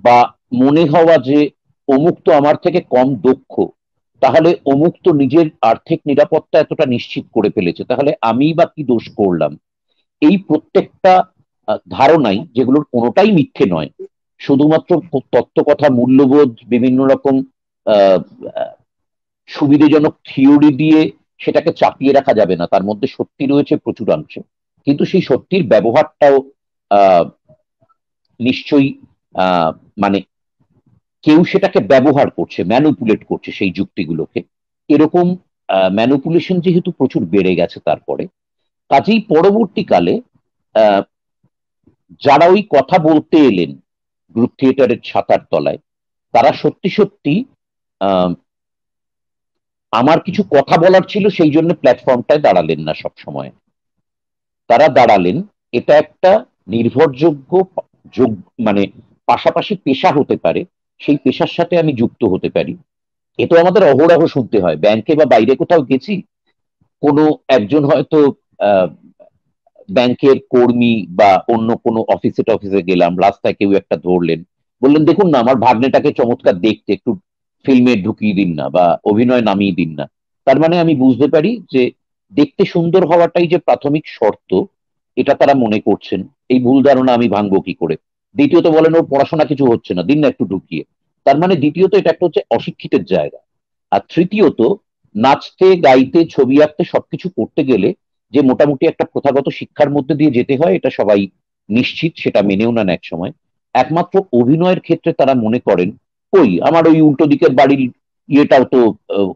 বা মনে হওয়া যে অমুক তো আমার থেকে কম দক্ষ, তাহলে অমুক তো নিজের আর্থিক নিরাপত্তা এতটা নিশ্চিত করে ফেলেছে, তাহলে আমি বা কি দোষ করলাম, এই প্রত্যেকটা ধারণাই, যেগুলোর কোনোটাই মিথ্যে নয়, শুধুমাত্র তত্ত্বকথা, মূল্যবোধ, বিভিন্ন রকম আহ সুবিধাজনক থিওরি দিয়ে সেটাকে চাপিয়ে রাখা যাবে না। তার মধ্যে সত্যি রয়েছে প্রচুরাংশে, কিন্তু সেই সত্যির ব্যবহারটাও আহ নিশ্চয়ই মানে কেউ সেটাকে ব্যবহার করছে, ম্যানুপুলেট করছে সেই যুক্তিগুলোকে। এরকম ম্যানুপুলেশন যেহেতু প্রচুর বেড়ে গেছে, তারপরে কাজেই পরবর্তীকালে যারা ওই কথা বলতে এলেন গ্রুপ থিয়েটারের ছাতার তলায়, তারা সত্যি সত্যি আমার কিছু কথা বলার ছিল সেই জন্য প্ল্যাটফর্মটায় দাঁড়ালেন না সব সময়। তারা দাঁড়ালেন এটা একটা নির্ভরযোগ্য মানে পাশাপাশি পেশা হতে পারে, সেই পেশার সাথে আমি যুক্ত হতে পারি। এ তো আমাদের অহরহ শুনতে হয়। ব্যাংকে বা বাইরে কোথাও গেছি, কোনো একজন হয়তো ব্যাংকের কর্মী বা অন্য কোনো অফিসে গেলাম, রাস্তায় কেউ একটা ধরলেন, বললেন দেখুন না আমার ভাগ্নেটাকে চমৎকার দেখতে, একটু ফিল্মে ঢুকিয়ে দিন না বা অভিনয় নামিয়ে দিন না। তার মানে আমি বুঝতে পারি যে দেখতে সুন্দর হওয়াটাই যে প্রাথমিক শর্ত, এটা তারা মনে করছেন। এই ভুল ধারণা আমি ভাঙবো কি করে? দ্বিতীয়ত বলেন ওর পড়াশোনা কিছু হচ্ছে না, দিন না একটু ঢুকিয়ে। তার মানে দ্বিতীয়ত এটা একটা হচ্ছে অশিক্ষিতের জায়গা। আর তৃতীয়ত, নাচতে, গাইতে, ছবি আঁকতে সবকিছু করতে গেলে যে মোটামুটি একটা প্রথাগত শিক্ষার মধ্যে দিয়ে যেতে হয়, এটা সবাই নিশ্চিত, সেটা মেনেও নেন এক সময়। একমাত্র অভিনয়ের ক্ষেত্রে তারা মনে করেন ওই আমার ওই উল্টো দিকের বাড়ির ইয়েটাও তো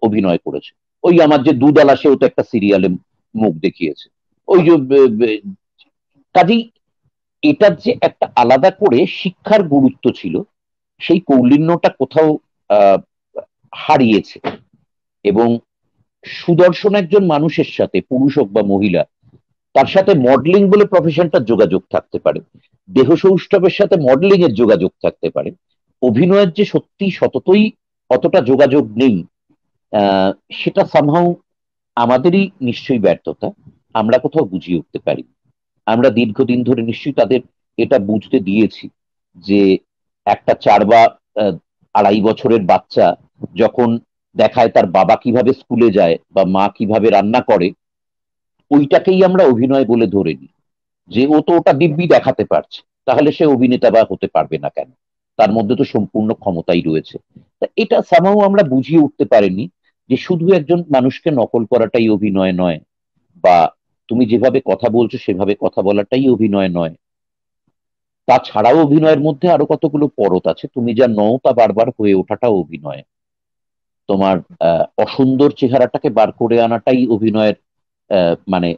অভিনয় করেছে, ওই আমার যে দুদালা সেও তো একটা সিরিয়ালে মুখ দেখিয়েছে, ওই যে কাজেই এটার যে একটা আলাদা করে শিক্ষার গুরুত্ব ছিল, সেই কৌলিন্যটা কোথাও আহ হারিয়েছে। এবং সুদর্শন একজন মানুষের সাথে, পুরুষ হোক বা মহিলা, তার সাথে মডেলিং বলে প্রফেশনটার যোগাযোগ থাকতে পারে, দেহ সৌষ্ঠবের সাথে মডেলিং এর যোগাযোগ থাকতে পারে, অভিনয়ের যে সত্যি সততই অতটা যোগাযোগ নেই, সেটা সামহাও আমাদেরই নিশ্চয়ই ব্যর্থতা। আমরা কোথাও বুঝিয়ে উঠতে পারি। আমরা দীর্ঘদিন ধরে নিশ্চয়ই তাদের এটা বুঝতে দিয়েছি যে একটা 4 বা 2.5 বছরের বাচ্চা যখন দেখায় তার বাবা কিভাবে স্কুলে যায় বা মা কিভাবে রান্না করে, ওইটাকেই আমরা অভিনয় বলে ধরে নিই, যে ও তো ওটা দিব্যি দেখাতে পারছে, তাহলে সে অভিনেতা বা হতে পারবে না কেন? তার মধ্যে তো সম্পূর্ণ ক্ষমতাই রয়েছে। তা এটা সামাও আমরা বুঝিয়ে উঠতে পারিনি যে শুধু একজন মানুষকে নকল করাটাই অভিনয় নয়, বা তুমি যেভাবে কথা বলছো সেভাবে কথা বলাটাই অভিনয় নয়। তাছাড়াও অভিনয়ের মধ্যে আরো কতগুলো পরত আছে, তুমি যা নও তা বারবার হয়ে ওঠাটাও অভিনয়। তোমার অসুন্দর চেহারাটাকে বার করে আনাটাই অভিনয়ের মানে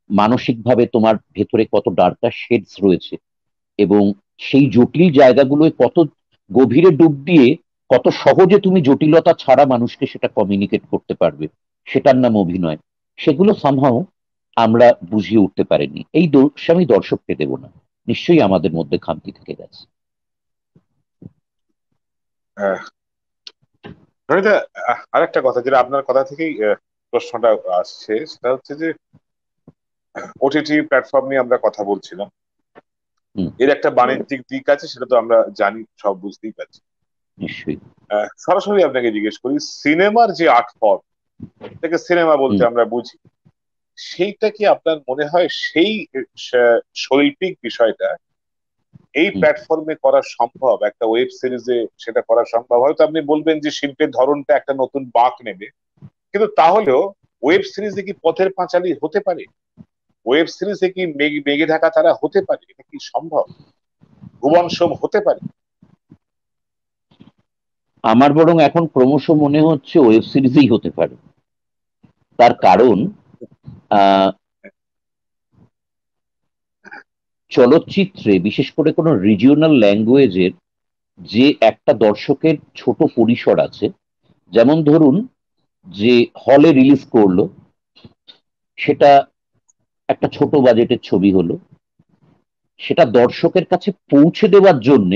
মানসিকভাবে তোমার ভেতরে কত ডার্কার শেডস রয়েছে, এবং সেই জটিল জায়গাগুলোয় কত গভীরে ডুব দিয়ে কত সহজে তুমি জটিলতা ছাড়া মানুষকে সেটা কমিউনিকেট করতে পারবে, সেটার নাম অভিনয়। সেগুলো সামহাও আমরা বুঝিয়ে উঠতে পারিনি। এই দোষ আমি দর্শককে দেব না, নিশ্চয়ই আমাদের মধ্যে খামতি থেকে গেছে। আরেকটা কথা যেটা আপনার কথা থেকেই প্রশ্নটা আসছে, সেটা হচ্ছে যে ওটিটি প্ল্যাটফর্ম নিয়ে আমরা কথা বলছিলাম, এর একটা বাণিজ্যিক দিক আছে, সেটা তো আমরা জানি, সব বুঝতেই পারছি। নিশ্চয়ই। সরাসরি আপনাকে জিজ্ঞেস করি, সিনেমার যে আর্ট ফর্ম, এটাকে সিনেমা বলতে আমরা বুঝি, সেইটা কি আপনার মনে হয় সেই শৈল্পিক বিষয়টা এই প্ল্যাটফর্মে করা সম্ভব? একটা ওয়েব সিরিজে সেটা করা সম্ভব? হয়তো আপনি বলবেন যে শিল্পের ধরনটা একটা নতুন বাঁক নেবে, কিন্তু তাহলেও ওয়েব সিরিজে কি পথের পাঁচালী হতে পারে? ওয়েব সিরিজে কি মেঘে ঢাকা তারা হতে পারে? এটা কি সম্ভব? ভুবন সোম হতে পারে? আমার বরং এখন ক্রমশ মনে হচ্ছে ওয়েব সিরিজই হতে পারে। তার কারণ চলচ্চিত্রে, বিশেষ করে কোনো রিজিওনাল ল্যাঙ্গুয়েজের যে একটা দর্শকের ছোট পরিসর আছে, যেমন ধরুন যে হলে রিলিজ করলো, সেটা একটা ছোট বাজেটের ছবি হলো, সেটা দর্শকের কাছে পৌঁছে দেওয়ার জন্য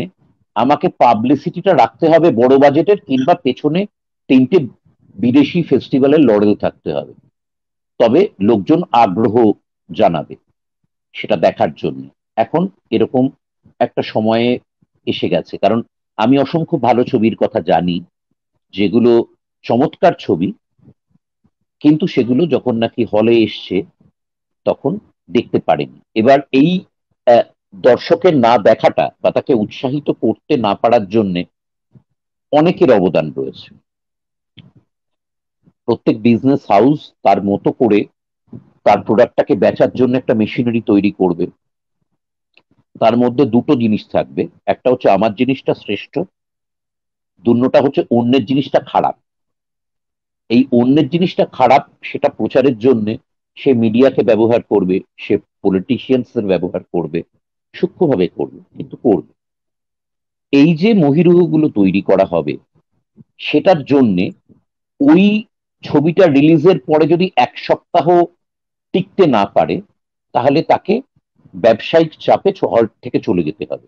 আমাকে পাবলিসিটিটা রাখতে হবে বড় বাজেটের, কিংবা পেছনে 3টে বিদেশি ফেস্টিভ্যালের লড়েল থাকতে হবে, তবে লোকজন আগ্রহ জানাবে সেটা দেখার জন্য। এখন এরকম একটা সময়ে এসে গেছে, কারণ আমি অসংখ্য ভালো ছবির কথা জানি, যেগুলো চমৎকার ছবি, কিন্তু সেগুলো যখন নাকি হলে এসছে তখন দেখতে পারেনি। এবার এই আহ, দর্শকের না দেখাটা বা তাকে উৎসাহিত করতে না পারার জন্য অনেকের অবদান রয়েছে। প্রত্যেক বিজনেস হাউস তার মতো করে তার প্রোডাক্টটাকে বেচার জন্য একটা মেশিনারি তৈরি করবে। তার মধ্যে দুটো জিনিস থাকবে, একটা হচ্ছে আমার জিনিসটা শ্রেষ্ঠ, দুটা হচ্ছে অন্যের জিনিসটা খারাপ। এই অন্যের জিনিসটা খারাপ সেটা প্রচারের জন্য সে মিডিয়াকে ব্যবহার করবে, সে পলিটিশিয়ানসের ব্যবহার করবে, সূক্ষ্মভাবে করবে, কিন্তু করবে। এই যে মহিরুহগুলো তৈরি করা হবে, সেটার জন্য ওই ছবিটা রিলিজের পরে যদি 1 সপ্তাহ টিকতে না পারে, তাহলে তাকে ব্যবসায়িক চাপে হল থেকে চলে যেতে হবে।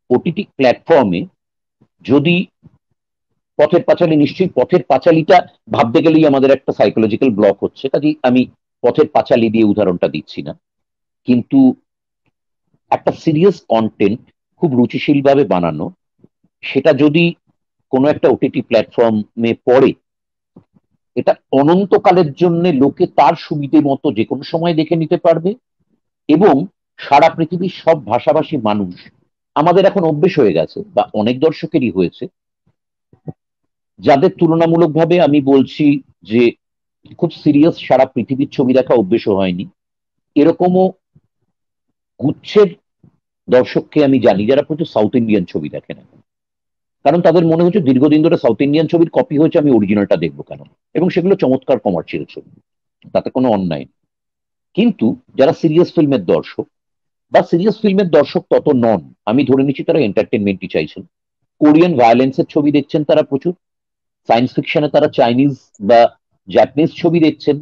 ওটিটি প্ল্যাটফর্মে যদি পথের পাঁচালী, নিশ্চয়ই পথের পাঁচালীটা ভাবতে গেলেই আমাদের একটা সাইকোলজিক্যাল ব্লক হচ্ছে, কাজেই আমি পথের পাঁচালী দিয়ে উদাহরণটা দিচ্ছি না, কিন্তু একটা সিরিয়াস কন্টেন্ট খুব রুচিশীল ভাবে বানানো, সেটা যদি কোনো একটা ওটিটি প্ল্যাটফর্মে পড়ে, এটা অনন্তকালের জন্য লোকে তার সুবিধে মতো যে কোনো সময় দেখে নিতে পারবে। এবং সারা পৃথিবীর সব ভাষাভাষী মানুষ, আমাদের এখন অভ্যেস হয়ে গেছে বা অনেক দর্শকেরই হয়েছে, যাদের তুলনামূলকভাবে আমি বলছি যে খুব সিরিয়াস সারা পৃথিবীর ছবি দেখা অভ্যেস হয়নি, এরকমও গুচ্ছের দর্শককে আমি জানি যারা প্রচুর সাউথ ইন্ডিয়ান ছবি দেখে না, কারণ তাদের মনে হচ্ছে দীর্ঘদিন ধরে সাউথ ইন্ডিয়ান ছবির কপি হয়েছে, আমি অরিজিনালটা দেখবো কেন। এবং সেগুলো চমৎকার কমার্শিয়াল ছবি, তাতে কোনো অন্যায় নেই। কিন্তু যারা সিরিয়াস ফিল্মের দর্শক বা সিরিয়াস ফিল্মের দর্শক তত নন, আমি ধরে নিচ্ছি তারা এন্টারটেনমেন্টই চাইছেন, কোরিয়ান ভায়োলেন্সের ছবি দেখছেন তারা প্রচুর, সায়েন্স ফিকশনে তারা চাইনিজ বা জাপানিজ ছবি দেখছেন,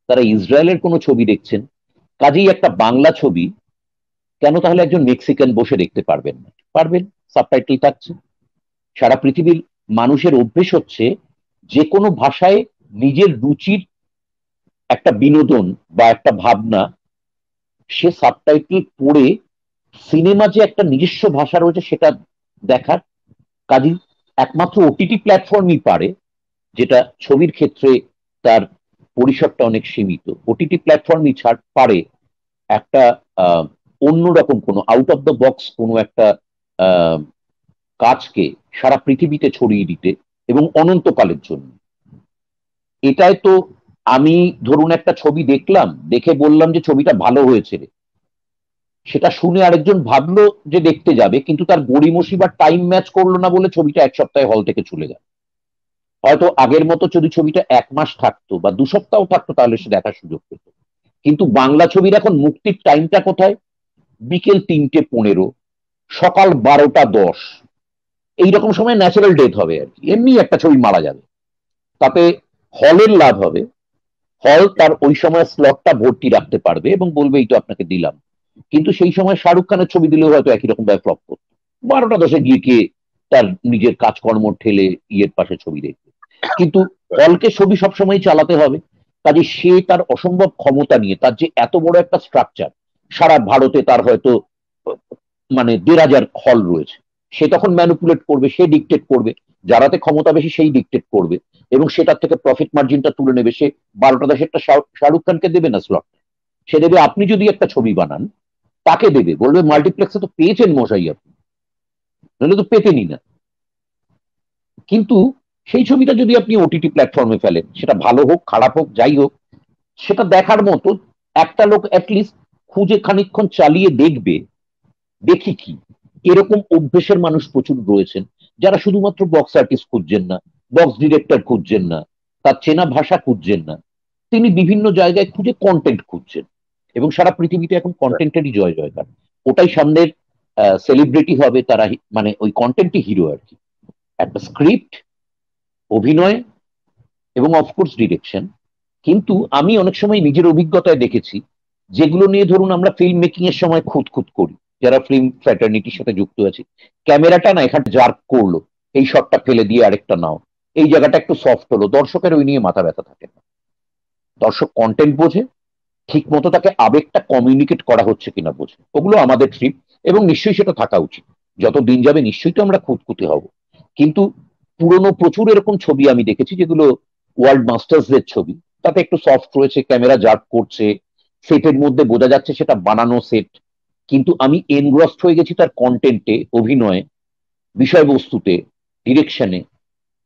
তারা ইসরায়েলের কোনো ছবি দেখছেন। কাজেই একটা বাংলা ছবি কেন তাহলে একজন মেক্সিকান বসে দেখতে পারবেন না? পারবেন, সাবটাইটেল থাকছে। সারা পৃথিবীর মানুষের অভ্যেস হচ্ছে যে কোনো ভাষায় নিজের রুচির একটা বিনোদন বা একটা ভাবনা সে সাবটাইটেল পড়ে, সিনেমা যে একটা নিজস্ব ভাষা রয়েছে সেটা দেখার। কাজী একমাত্র ওটিটি প্ল্যাটফর্মই পারে, যেটা ছবির ক্ষেত্রে তার পরিসরটা অনেক সীমিত, ওটিটি প্ল্যাটফর্মই ছাড় পারে একটা অন্যরকম কোনো আউট অফ দ্য বক্স কোনো একটা আহ, কাজকে সারা পৃথিবীতে ছড়িয়ে দিতে, এবং অনন্তকালের জন্য। এটাই তো, আমি ধরুন একটা ছবি দেখলাম, দেখে বললাম যে ছবিটা ভালো হয়েছে রে, সেটা শুনে আরেকজন ভাবলো যে দেখতে যাবে, কিন্তু তার গড়িমসি বা টাইম ম্যাচ করলো না বলে ছবিটা 1 সপ্তাহে হল থেকে চলে গেল। হয়তো আগের মতো যদি ছবিটা 1 মাস থাকতো বা 2 সপ্তাহ থাকতো, তাহলে সে দেখার সুযোগ পেত। কিন্তু বাংলা ছবির এখন মুক্তির টাইমটা কোথায়? বিকেল 3টে 15, সকাল 12টা 10, এইরকম সময় ন্যাচারাল ডেথ হবে আর কি, এমনি একটা ছবি মারা যাবে। তাতে হলের লাভ হবে, হল তার ওই সময় স্লটটা ভর্তি রাখতে পারবে এবং বলবে এই তো আপনাকে দিলাম। কিন্তু সেই সময় শাহরুখ খানের ছবি দিলেও হয়তো একই রকম ভাবে ফ্লপ করতো, 12টা 10 গিয়ে কে তার নিজের কাজকর্ম ঠেলে ইয়ের পাশে ছবি দেখবে। কিন্তু হলকে ছবি সবসময় চালাতে হবে, কাজে সে তার অসম্ভব ক্ষমতা নিয়ে, তার যে এত বড় একটা স্ট্রাকচার, সারা ভারতে তার হয়তো মানে 1,500 হল রয়েছে, সে তখন ম্যানিপুলেট করবে, সে ডিকটেট করবে, যারাতে ক্ষমতা বেশি সেই ডিকটেট করবে, এবং সেটার থেকে প্রফিট মার্জিনটা তুলে নেবে। সে 12টা 10 শাহরুখ খানকে দেবে না স্লট, সে দেবে আপনি যদি একটা ছবি বানান তাকে দেবে, বলবে মাল্টিপ্লেক্সে তো পেয়েছেন মশাই আপনি, নাহলে তো পেতেনই না। কিন্তু সেই ছবিটা যদি আপনি ওটিটি প্ল্যাটফর্মে ফেলেন, সেটা ভালো হোক খারাপ হোক যাই হোক, সেটা দেখার মতো একটা লোক অ্যাটলিস্ট খুঁজে খানিকক্ষণ চালিয়ে দেখবে, দেখি কি। এরকম অভ্যেসের মানুষ প্রচুর রয়েছেন, যারা শুধুমাত্র বক্স আর্টিস্ট খুঁজছেন না, বক্স ডিরেক্টর খুঁজছেন না, তার চেনা ভাষা খুঁজছেন না, তিনি বিভিন্ন জায়গায় খুঁজে কন্টেন্ট খুঁজছেন। এবং সারা পৃথিবীতে এখন কন্টেন্টেরই জয় জয়কার, ওটাই সামনের সেলিব্রিটি হবে তারা, মানে ওই কন্টেন্টই হিরো আর কি। একটা স্ক্রিপ্ট, অভিনয় এবং অফকোর্স ডিরেকশন। কিন্তু আমি অনেক সময় নিজের অভিজ্ঞতায় দেখেছি, যেগুলো নিয়ে ধরুন আমরা ফিল্ম মেকিং এর সময় খুঁতখুত করি, যারা ফিল্ম ফ্র্যাটার্নিটির সাথে যুক্ত আছে, ক্যামেরাটা না এখানে জার্ক করলো, এই শটটা ফেলে দিয়ে আরেকটা নাও, এই জায়গাটা একটু সফট হলো, দর্শকের ওই নিয়ে মাথা ব্যথা থাকে না। দর্শক কন্টেন্ট বোঝে, ঠিক মতো তাকে আবেগটা কমিউনিকেট করা হচ্ছে কিনা বোঝে, ওগুলো আমাদের ট্রিপ, এবং নিশ্চয়ই সেটা থাকা উচিত। যত দিন যাবে নিশ্চয়ই তো আমরা খুঁতখুঁতে হব। কিন্তু পুরনো প্রচুর এরকম ছবি আমি দেখেছি যেগুলো ওয়ার্ল্ড মাস্টার্সদের ছবি, তাতে একটু সফট রয়েছে, ক্যামেরা জার্ক করছে, সেটের মধ্যে বোঝা যাচ্ছে সেটা বানানো সেট, কিন্তু আমি এনগ্রস্ট হয়ে গেছি তার কন্টেন্টে, অভিনয়ে, বিষয়বস্তুতে, ডিরেকশনে,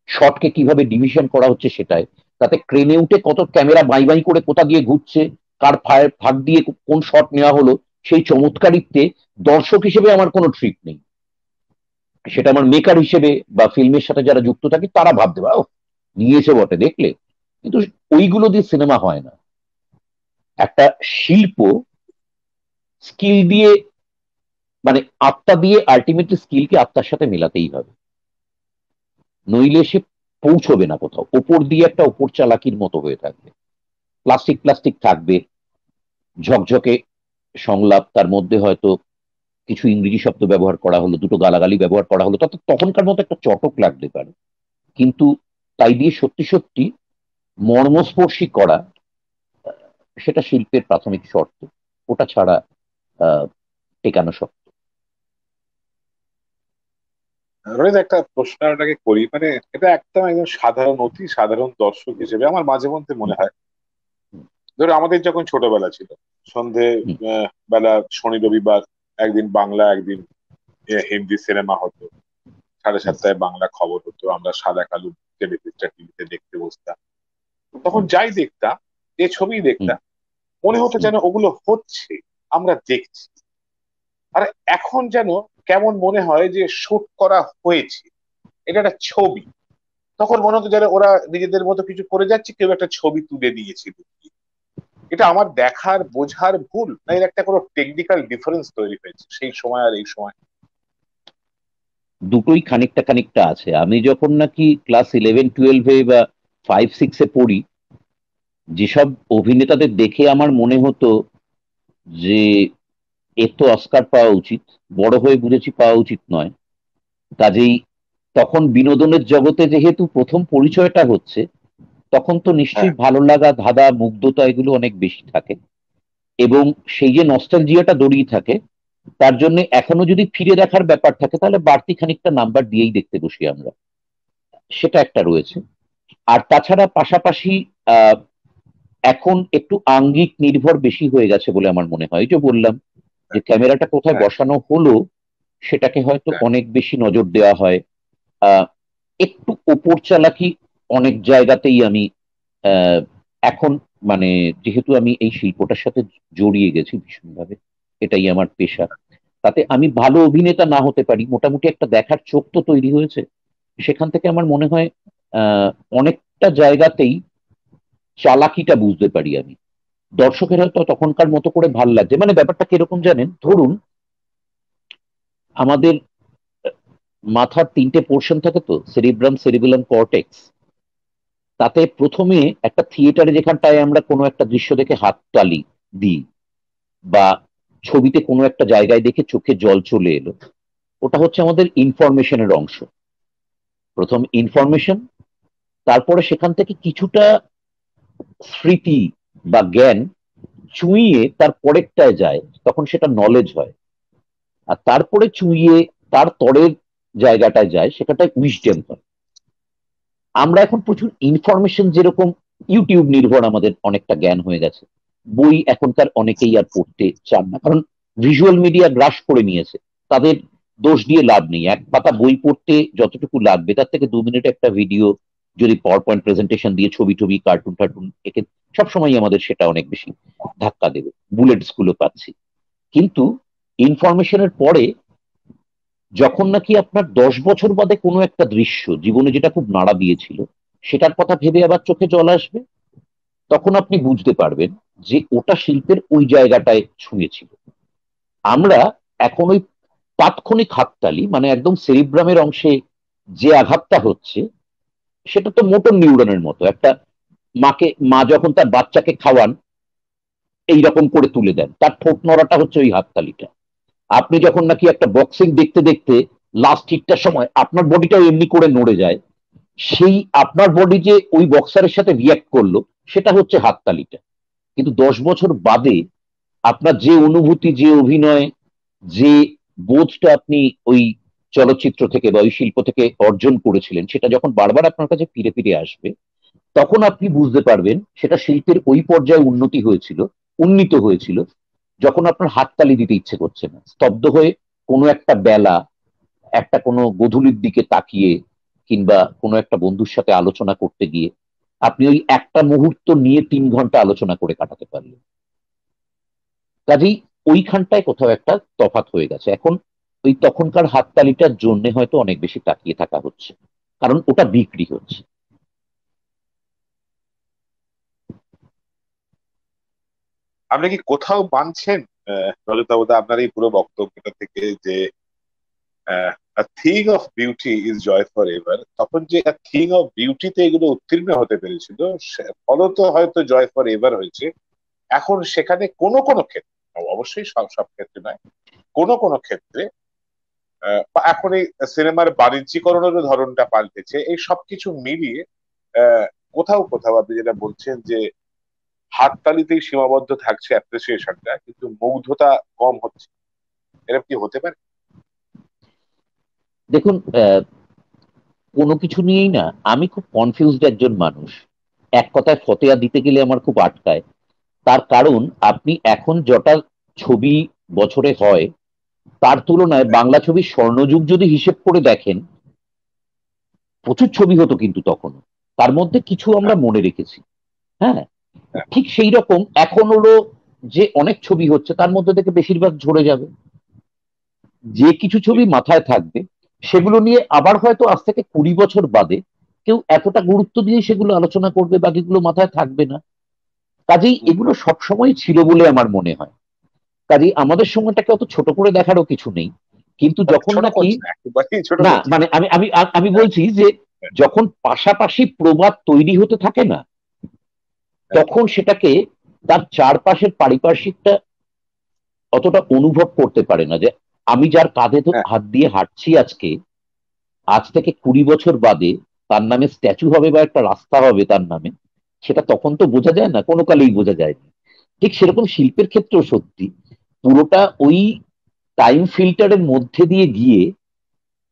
শটকে কিভাবে ডিভিশন করা হচ্ছে সেটাই, তাতে ক্রেনে উঠে কত ক্যামেরা বাই বাই করে কোথা দিয়ে ঘুরছে, কার ফাঁক দিয়ে কোন শট নেওয়া হলো, সেই চমৎকারিত্বে দর্শক হিসেবে আমার কোনো ট্রিক নেই। সেটা আমার মেকার হিসেবে বা ফিল্মের সাথে যারা যুক্ত থাকে তারা ভাবতে পারে, ও নিয়েছে বটে দেখলে, কিন্তু ওইগুলো দিয়ে সিনেমা হয় না। একটা শিল্প স্কিল দিয়ে, মানে আত্মা দিয়ে, আলটিমেটলি স্কিলকে আত্মার সাথে মেলাতেই হবে, নইলে সে পৌঁছবে না কোথাও, ওপর দিয়ে একটা ওপর চালাকির মতো হয়ে থাকবে, প্লাস্টিক প্লাস্টিক থাকবে, ঝকঝকে সংলাপ, তার মধ্যে হয়তো কিছু ইংরেজি শব্দ ব্যবহার করা হলো, দুটো গালাগালি ব্যবহার করা হলো, তাতে তখনকার মতো একটা চটক লাগতে পারে, কিন্তু তাই দিয়ে সত্যি সত্যি মর্মস্পর্শী করা, সেটা শিল্পের প্রাথমিক শর্ত, ওটা ছাড়া টেকানো শক্ত। রোহিত, একটা প্রশ্ন আপনাকে করি, মানে এটা একদম একদম সাধারণ, অতি সাধারণ দর্শক হিসেবে আমার মাঝে মধ্যে মনে হয়, ধরো আমাদের যখন ছোটবেলা ছিল, সন্ধে বেলা শনি রবিবার একদিন বাংলা একদিন হিন্দি সিনেমা হতো, 7:30 বাংলা খবর হতো, আমরা সাদা কালো টেলিভিশনটা টিভিতে দেখতে বসতাম, তখন যাই দেখতাম, যে ছবি দেখতাম, মনে হতো যেন ওগুলো হচ্ছে, আমরা দেখছি। আর এখন যেন কেমন মনে হয় যে শুট করা হয়েছে, এটা একটা ছবি। তখন মনে হতো যেন ওরা নিজেদের মতো কিছু করে যাচ্ছে, কেউ একটা ছবি তুলে নিয়েছিল। এটা আমার দেখার বোঝার ভুল, না এর একটা কোনো টেকনিক্যাল ডিফারেন্স তৈরি হয়েছে সেই সময় আর এই সময়? দুটোই খানিকটা খানিকটা আছে। আমি যখন নাকি ক্লাস 11-12 বা 5-6 পড়ি, যেসব অভিনেতাদের দেখে আমার মনে হতো যে এর তো অস্কার পাওয়া উচিত, বড় হয়ে বুঝেছি পাওয়া উচিত নয়। কাজেই তখন বিনোদনের জগতে যেহেতু প্রথম পরিচয়টা হচ্ছে, তখন তো হ্যাঁ, নিশ্চয়ই ভালো লাগা, ধাঁধা, মুগ্ধতা এগুলো অনেক বেশি থাকে, এবং সেই যে নস্টালজিয়াটা জড়িয়ে থাকে, তার জন্য এখনো যদি ফিরে দেখার ব্যাপার থাকে তাহলে বাড়তি খানিকটা নাম্বার দিয়েই দেখতে বসি আমরা, সেটা একটা রয়েছে। আর তাছাড়া পাশাপাশি আহ এখন একটু আঙ্গিক নির্ভর বেশি হয়ে গেছে বলে আমার মনে হয়। এই যে বললাম যে হ্যাঁ, ক্যামেরাটা কোথায় হ্যাঁ, বসানো হলো সেটাকে হয়তো হ্যাঁ। অনেক বেশি নজর দেওয়া হয়। আহ একটু ওপর চালাকি অনেক জায়গাতেই আমি আহ এখন, মানে যেহেতু আমি এই শিল্পটার সাথে জড়িয়ে গেছি ভীষণভাবে, এটাই আমার পেশা, তাতে আমি ভালো অভিনেতা না হতে পারি, মোটামুটি একটা দেখার চোখ তো তৈরি হয়েছে। সেখান থেকে আমার মনে হয় আহ অনেকটা জায়গাতেই চালাকিটা বুঝতে পারি আমি। দর্শকের হয়তো তখনকার মতো করে ভাল লাগছে, মানে ব্যাপারটা কিরকম জানেন, ধরুন আমাদের মাথার 3টে পোর্শন থাকে তো, সেরিব্রাম, সেরিবেলাম, কর্টেক্স। তাতে প্রথমে একটা থিয়েটারে যেখানটায় আমরা কোনো একটা দৃশ্য দেখে হাততালি দিই, বা ছবিতে কোনো একটা জায়গায় দেখে চোখে জল চলে এলো, ওটা হচ্ছে আমাদের ইনফরমেশনের অংশ। প্রথম ইনফরমেশন, তারপরে সেখান থেকে কিছুটা স্মৃতি বা জ্ঞান চুইয়ে তার পরেরটায় যায়, তখন সেটা নলেজ হয়। আর তারপরে চুইয়ে তার তরের জায়গাটায় যায়, সেখানটায় উইজডেম হয়। আমরা এখন প্রচুর ইনফরমেশন, যেরকম ইউটিউব নির্ভর আমাদের অনেকটা জ্ঞান হয়ে গেছে, বই এখনকার অনেকেই আর পড়তে চান না, কারণ ভিজুয়াল মিডিয়া গ্রাস করে নিয়েছে। তাদের দোষ দিয়ে লাভ নেই, এক পাতা বই পড়তে যতটুকু লাগবে তার থেকে 2 মিনিট একটা ভিডিও যদি পাওয়ার পয়েন্ট প্রেজেন্টেশন দিয়ে ছবি টবি কার্টুন টার্টুন একে, সবসময় আমাদের সেটা অনেক বেশি ধাক্কা দেবে, বুলেটস গুলো পাচ্ছি। কিন্তু ইনফরমেশনের পরে যখন নাকি আপনার 10 বছর বাদে কোনো একটা দৃশ্য জীবনে যেটা খুব নাড়া দিয়েছিল, সেটার কথা ভেবে আবার চোখে জল আসবে, তখন আপনি বুঝতে পারবেন যে ওটা শিল্পের ওই জায়গাটায় ছুঁয়েছিল। আমরা এখন ওই তাৎক্ষণিক হাততালি, মানে একদম সেরিব্রামের অংশে যে আঘাতটা হচ্ছে, সেটা তো মোটর নিউরনের মতো। একটা মা যখন তার বাচ্চাকে খাওয়ান এইরকম করে তুলে দেন, তার ঠোঁট নড়াটা হচ্ছে ওই হাততালিটা। আপনি যখন নাকি একটা বক্সিং দেখতে দেখতে লাস্ট হিটটার সময় আপনার বডিটাও এমনি করে নড়ে যায়, সেই আপনার বডি যে ওই বক্সারের সাথে রিয়াক্ট করলো সেটা হচ্ছে হাততালিটা। কিন্তু 10 বছর বাদে আপনার যে অনুভূতি, যে অভিনয়, যে বোধটা আপনি ওই চলচ্চিত্র থেকে বা ওই শিল্প থেকে অর্জন করেছিলেন, সেটা যখন বারবার আপনার কাছে ফিরে ফিরে আসবে, তখন আপনি বুঝতে পারবেন সেটা শিল্পের ওই পর্যায়ে উন্নীত হয়েছিল যখন আপনার হাততালি দিতে ইচ্ছে করছে না, স্তব্ধ হয়ে কোনো একটা বেলা, একটা কোনো গধূলির দিকে তাকিয়ে, কিংবা কোনো একটা বন্ধুর সাথে আলোচনা করতে গিয়ে আপনি ওই একটা মুহূর্ত নিয়ে 3 ঘন্টা আলোচনা করে কাটাতে পারলেন। কাজেই ওইখানটায় কোথাও একটা তফাৎ হয়ে গেছে। এখন ওই তখনকার হাততালিটার জন্য হয়তো অনেক বেশি তাকিয়ে থাকা হচ্ছে, কারণ ওটা বিক্রি হচ্ছে। আপনি কি কোথাও মানছেন রজতাবদা আপনার এই পুরো বক্তব্যটা থেকে যে thing of beauty is joy for ever, তখন যে থিং অফ বিউটিতে এগুলো উত্তীর্ণ হতে পেরেছিল, ফলত হয়তো জয় ফর এভার হয়েছে। এখন সেখানে কোনো কোনো ক্ষেত্রে, অবশ্যই সব সব ক্ষেত্রে নয়, কোনো কোনো ক্ষেত্রে বা এখন এই সিনেমার বাণিজ্যিকরণের ধরনটা পাল্টেছে, এই সবকিছু মিলিয়ে কোথাও কোথাও আপনি যেটা বলছেন যে হাততালিতেই সীমাবদ্ধ থাকছে অ্যাপ্রিসিয়েশনটা, কিন্তু মুগ্ধতা কম হচ্ছে, এরকম কি হতে পারে? দেখুন, কোনো কিছু নিয়েই না আমি খুব কনফিউজড একজন মানুষ। এক কথায় ফতেয়া দিতে গেলে আমার খুব আটকায়। তার কারণ, আপনি এখন যটা ছবি বছরে হয় তার তুলনায় বাংলা ছবির স্বর্ণযুগ যদি হিসেব করে দেখেন, প্রচুর ছবি হতো কিন্তু তখন। তার মধ্যে কিছু আমরা হ্যাঁ, মনে রেখেছি। হ্যাঁ, হ্যাঁ, ঠিক সেই রকম এখন হলো যে অনেক ছবি হচ্ছে তার মধ্যে থেকে বেশিরভাগ ঝরে যাবে। যে কিছু ছবি ঠিক। মাথায় থাকবে সেগুলো নিয়ে আবার হয়তো আজ থেকে 20 বছর বাদে কেউ এতটা গুরুত্ব দিয়ে সেগুলো আলোচনা করবে, বাকিগুলো মাথায় থাকবে না। কাজেই হুম, এগুলো সবসময় ছিল বলে আমার মনে হয়। কাজেই আমাদের সময়টাকে অত ছোট করে দেখারও কিছু নেই। কিন্তু যখন ছোট নাকি, করছি না, একেবারেই ছোট না করছি মানে না। আমি আমি আমি হ্যাঁ, বলছি যে হ্যাঁ, যখন পাশাপাশি প্রবাদ তৈরি হতে থাকে না, হ্যাঁ, তখন সেটাকে তার চারপাশের পারিপার্শ্বিকটা অতটা অনুভব করতে পারে না। যে আমি যার কাঁধে তো হ্যাঁ, হাত দিয়ে হাঁটছি আজকে, আজ থেকে 20 বছর বাদে তার নামে স্ট্যাচু হবে বা একটা রাস্তা হবে তার নামে, সেটা তখন তো বোঝা যায় না, কোনো কালেই বোঝা যায় না। ঠিক সেরকম শিল্পের ক্ষেত্রেও সত্যি, পুরোটা ওই টাইম ফিল্টারের মধ্যে দিয়ে গিয়ে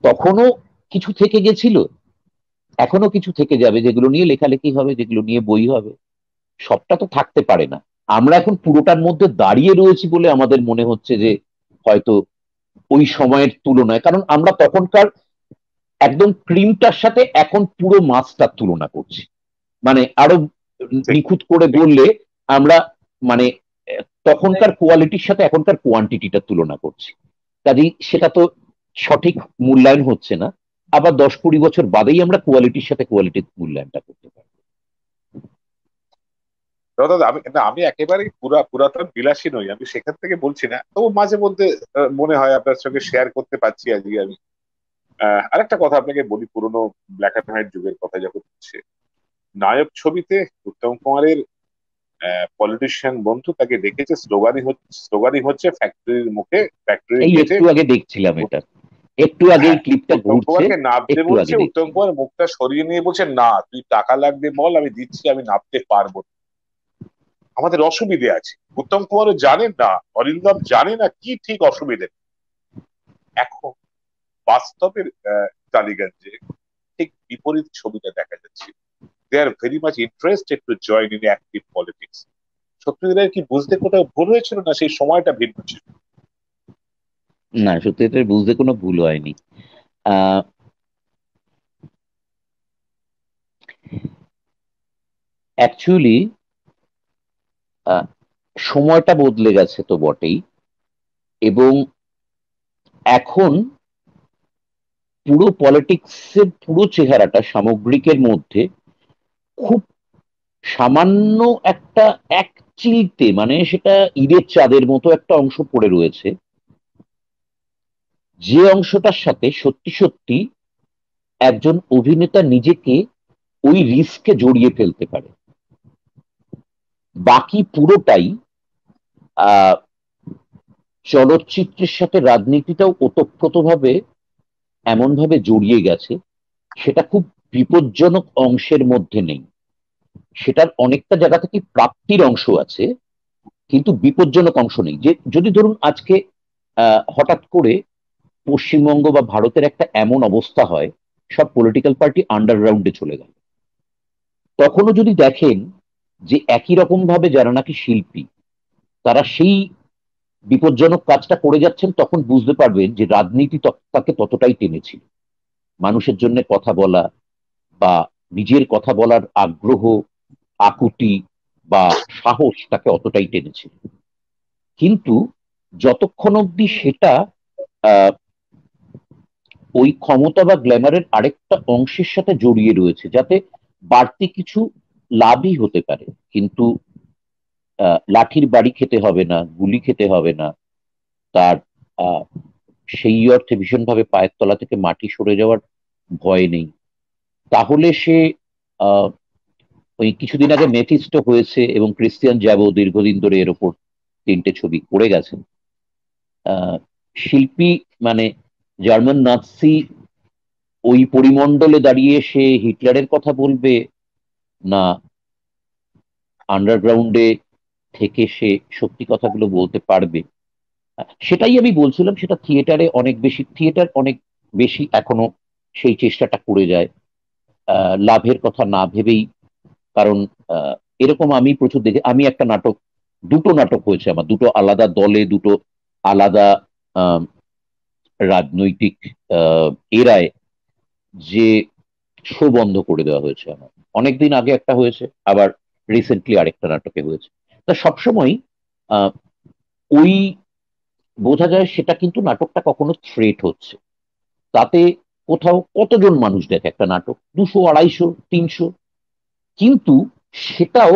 তখনও কিছু থেকে গেছিল, এখনো কিছু থেকে যাবে, যেগুলো নিয়ে লেখালেখি হবে, যেগুলো নিয়ে বই হবে। সবটা তো থাকতে পারে না। আমরা এখন পুরোটার মধ্যে দাঁড়িয়ে রয়েছি বলে আমাদের মনে হচ্ছে যে হয়তো ওই সময়ের তুলনায়, কারণ আমরা তখনকার একদম ক্রিমটার সাথে এখন পুরো মাছটার তুলনা করছি। মানে আরো ঠিক, নিখুঁত করে ঠিক। বললে আমরা মানে তখনকার কোয়ালিটির সাথে এখনকার কোয়ান্টিটিটা তুলনা করছি। কাজেই সেটা তো সঠিক মূল্যায়ন হচ্ছে না। আবার 10-20 বছর বাদেই আমরা কোয়ালিটির সাথে কোয়ালিটির মূল্যায়নটা করতে পারবো। দাদা, আমি না, আমি একেবারেই পুরাতন বিলাসী নই, আমি সেখান থেকে বলছি না, তো মাঝে মধ্যে মনে হয় আপনার সঙ্গে শেয়ার করতে পারছি আজকে আমি। আরেকটা কথা আপনাকে বলি, পুরোনো ব্ল্যাক এন্ড হোয়াইট যুগের কথা যখন হচ্ছে, নায়ক ছবিতে উত্তম কুমারের পলিটিশিয়ান বন্ধু তাকে ডেকেছে, স্লোগানই হচ্ছে ফ্যাক্টরির মুখে, ফ্যাক্টরি এই গেটে একটু আগে দেখছিলাম এটা, একটু আগে এই হ্যাঁ, ক্লিপটা উত্তম ঘুরছে, কুমারকে নামতে একটু বলছে, আগে উত্তম দেখছি। কুমার মুখটা সরিয়ে নিয়ে বলছে, না তুই টাকা লাগবে বল, আমি দিচ্ছি, আমি নামতে পারবো না, আমাদের অসুবিধে আছে। উত্তম কুমারও জানেন না, অরিন্দম জানে না কি ঠিক অসুবিধে। এখন বাস্তবের টালিগঞ্জে ঠিক বিপরীত ছবিটা দেখা যাচ্ছে। They are very much interested to join in active politics. সত্যিকারের কি বুঝতে কোথাও ভুল হয়েছিল, না সেই সময়টা ভিন্ন ছিল? না, সত্যি এটা বুঝতে কোনো ভুল হয়নি। আহ অ্যাকচুয়ালি সময়টা বদলে গেছে তো বটেই, এবং এখন পুরো পলিটিক্সের পুরো চেহারাটা সামগ্রিকের মধ্যে খুব সামান্য একটা এক চিলতে, মানে সেটা ঈদের চাঁদের মতো একটা অংশ পড়ে রয়েছে, যে অংশটার সাথে সত্যি সত্যি একজন অভিনেতা নিজেকে ওই রিস্কে জড়িয়ে ফেলতে পারে। বাকি পুরোটাই আহ চলচ্চিত্রের সাথে রাজনীতিটাও ওতপ্রোতভাবে এমন ভাবে জড়িয়ে গেছে, সেটা খুব বিপজ্জনক অংশের মধ্যে নেই। সেটার অনেকটা জায়গা থেকে প্রাপ্তির অংশ আছে, কিন্তু বিপজ্জনক অংশ নেই। যে যদি ধরুন আজকে হঠাৎ করে পশ্চিমবঙ্গ বা ভারতের একটা এমন অবস্থা হয়, সব পলিটিক্যাল পার্টি আন্ডারগ্রাউন্ডে চলে গেল, তখনও যদি দেখেন যে একই রকম ভাবে যারা নাকি শিল্পী তারা সেই বিপজ্জনক কাজটা করে যাচ্ছেন, তখন বুঝতে পারবেন যে রাজনীতি তাকে ততটাই টেনেছিল। মানুষের জন্য কথা বলা বা নিজের কথা বলার আগ্রহ, আকুতি বা সাহস তাকে অতটাই টেনেছিল। কিন্তু যতক্ষণ অব্দি সেটা আহ ওই ক্ষমতা বা গ্ল্যামারের আরেকটা অংশের সাথে জড়িয়ে রয়েছে, যাতে বাড়তি কিছু লাভই হতে পারে, কিন্তু লাঠির বাড়ি খেতে হবে না, গুলি খেতে হবে না, তার আহ সেই অর্থে ভীষণভাবে পায়ের তলা থেকে মাটি সরে যাওয়ার ভয় নেই, তাহলে সে আহ ওই কিছুদিন আগে মেথিস্টো হয়েছে এবং ক্রিশ্চিয়ান জ্যাবো দীর্ঘদিন ধরে এর ওপর 3টে ছবি করে গেছেন। শিল্পী মানে জার্মান নাৎসি ওই পরিমণ্ডলে দাঁড়িয়ে সে হিটলারের কথা বলবে, না আন্ডারগ্রাউন্ডে থেকে সে সত্যি কথাগুলো বলতে পারবে? সেটাই আমি বলছিলাম, সেটা থিয়েটার অনেক বেশি এখনো সেই চেষ্টাটা করে যায়, লাভের কথা না ভেবেই। কারণ এরকম আমি প্রচুর দেখি। আমি একটা নাটক, দুটো নাটক হয়েছে আমার, দুটো আলাদা দলে, দুটো আলাদা আহ, রাজনৈতিক এরায়, যে শো বন্ধ করে দেওয়া হয়েছে আমার। অনেকদিন আগে একটা হয়েছে, আবার রিসেন্টলি আরেকটা নাটকে হয়েছে। তা সবসময় আহ ওই বোঝা যায় সেটা কিন্তু নাটকটা কখনো থ্রেট হচ্ছে। তাতে কোথাও কতজন মানুষ দেখে একটা নাটক, 200, 250, 300, কিন্তু সেটাও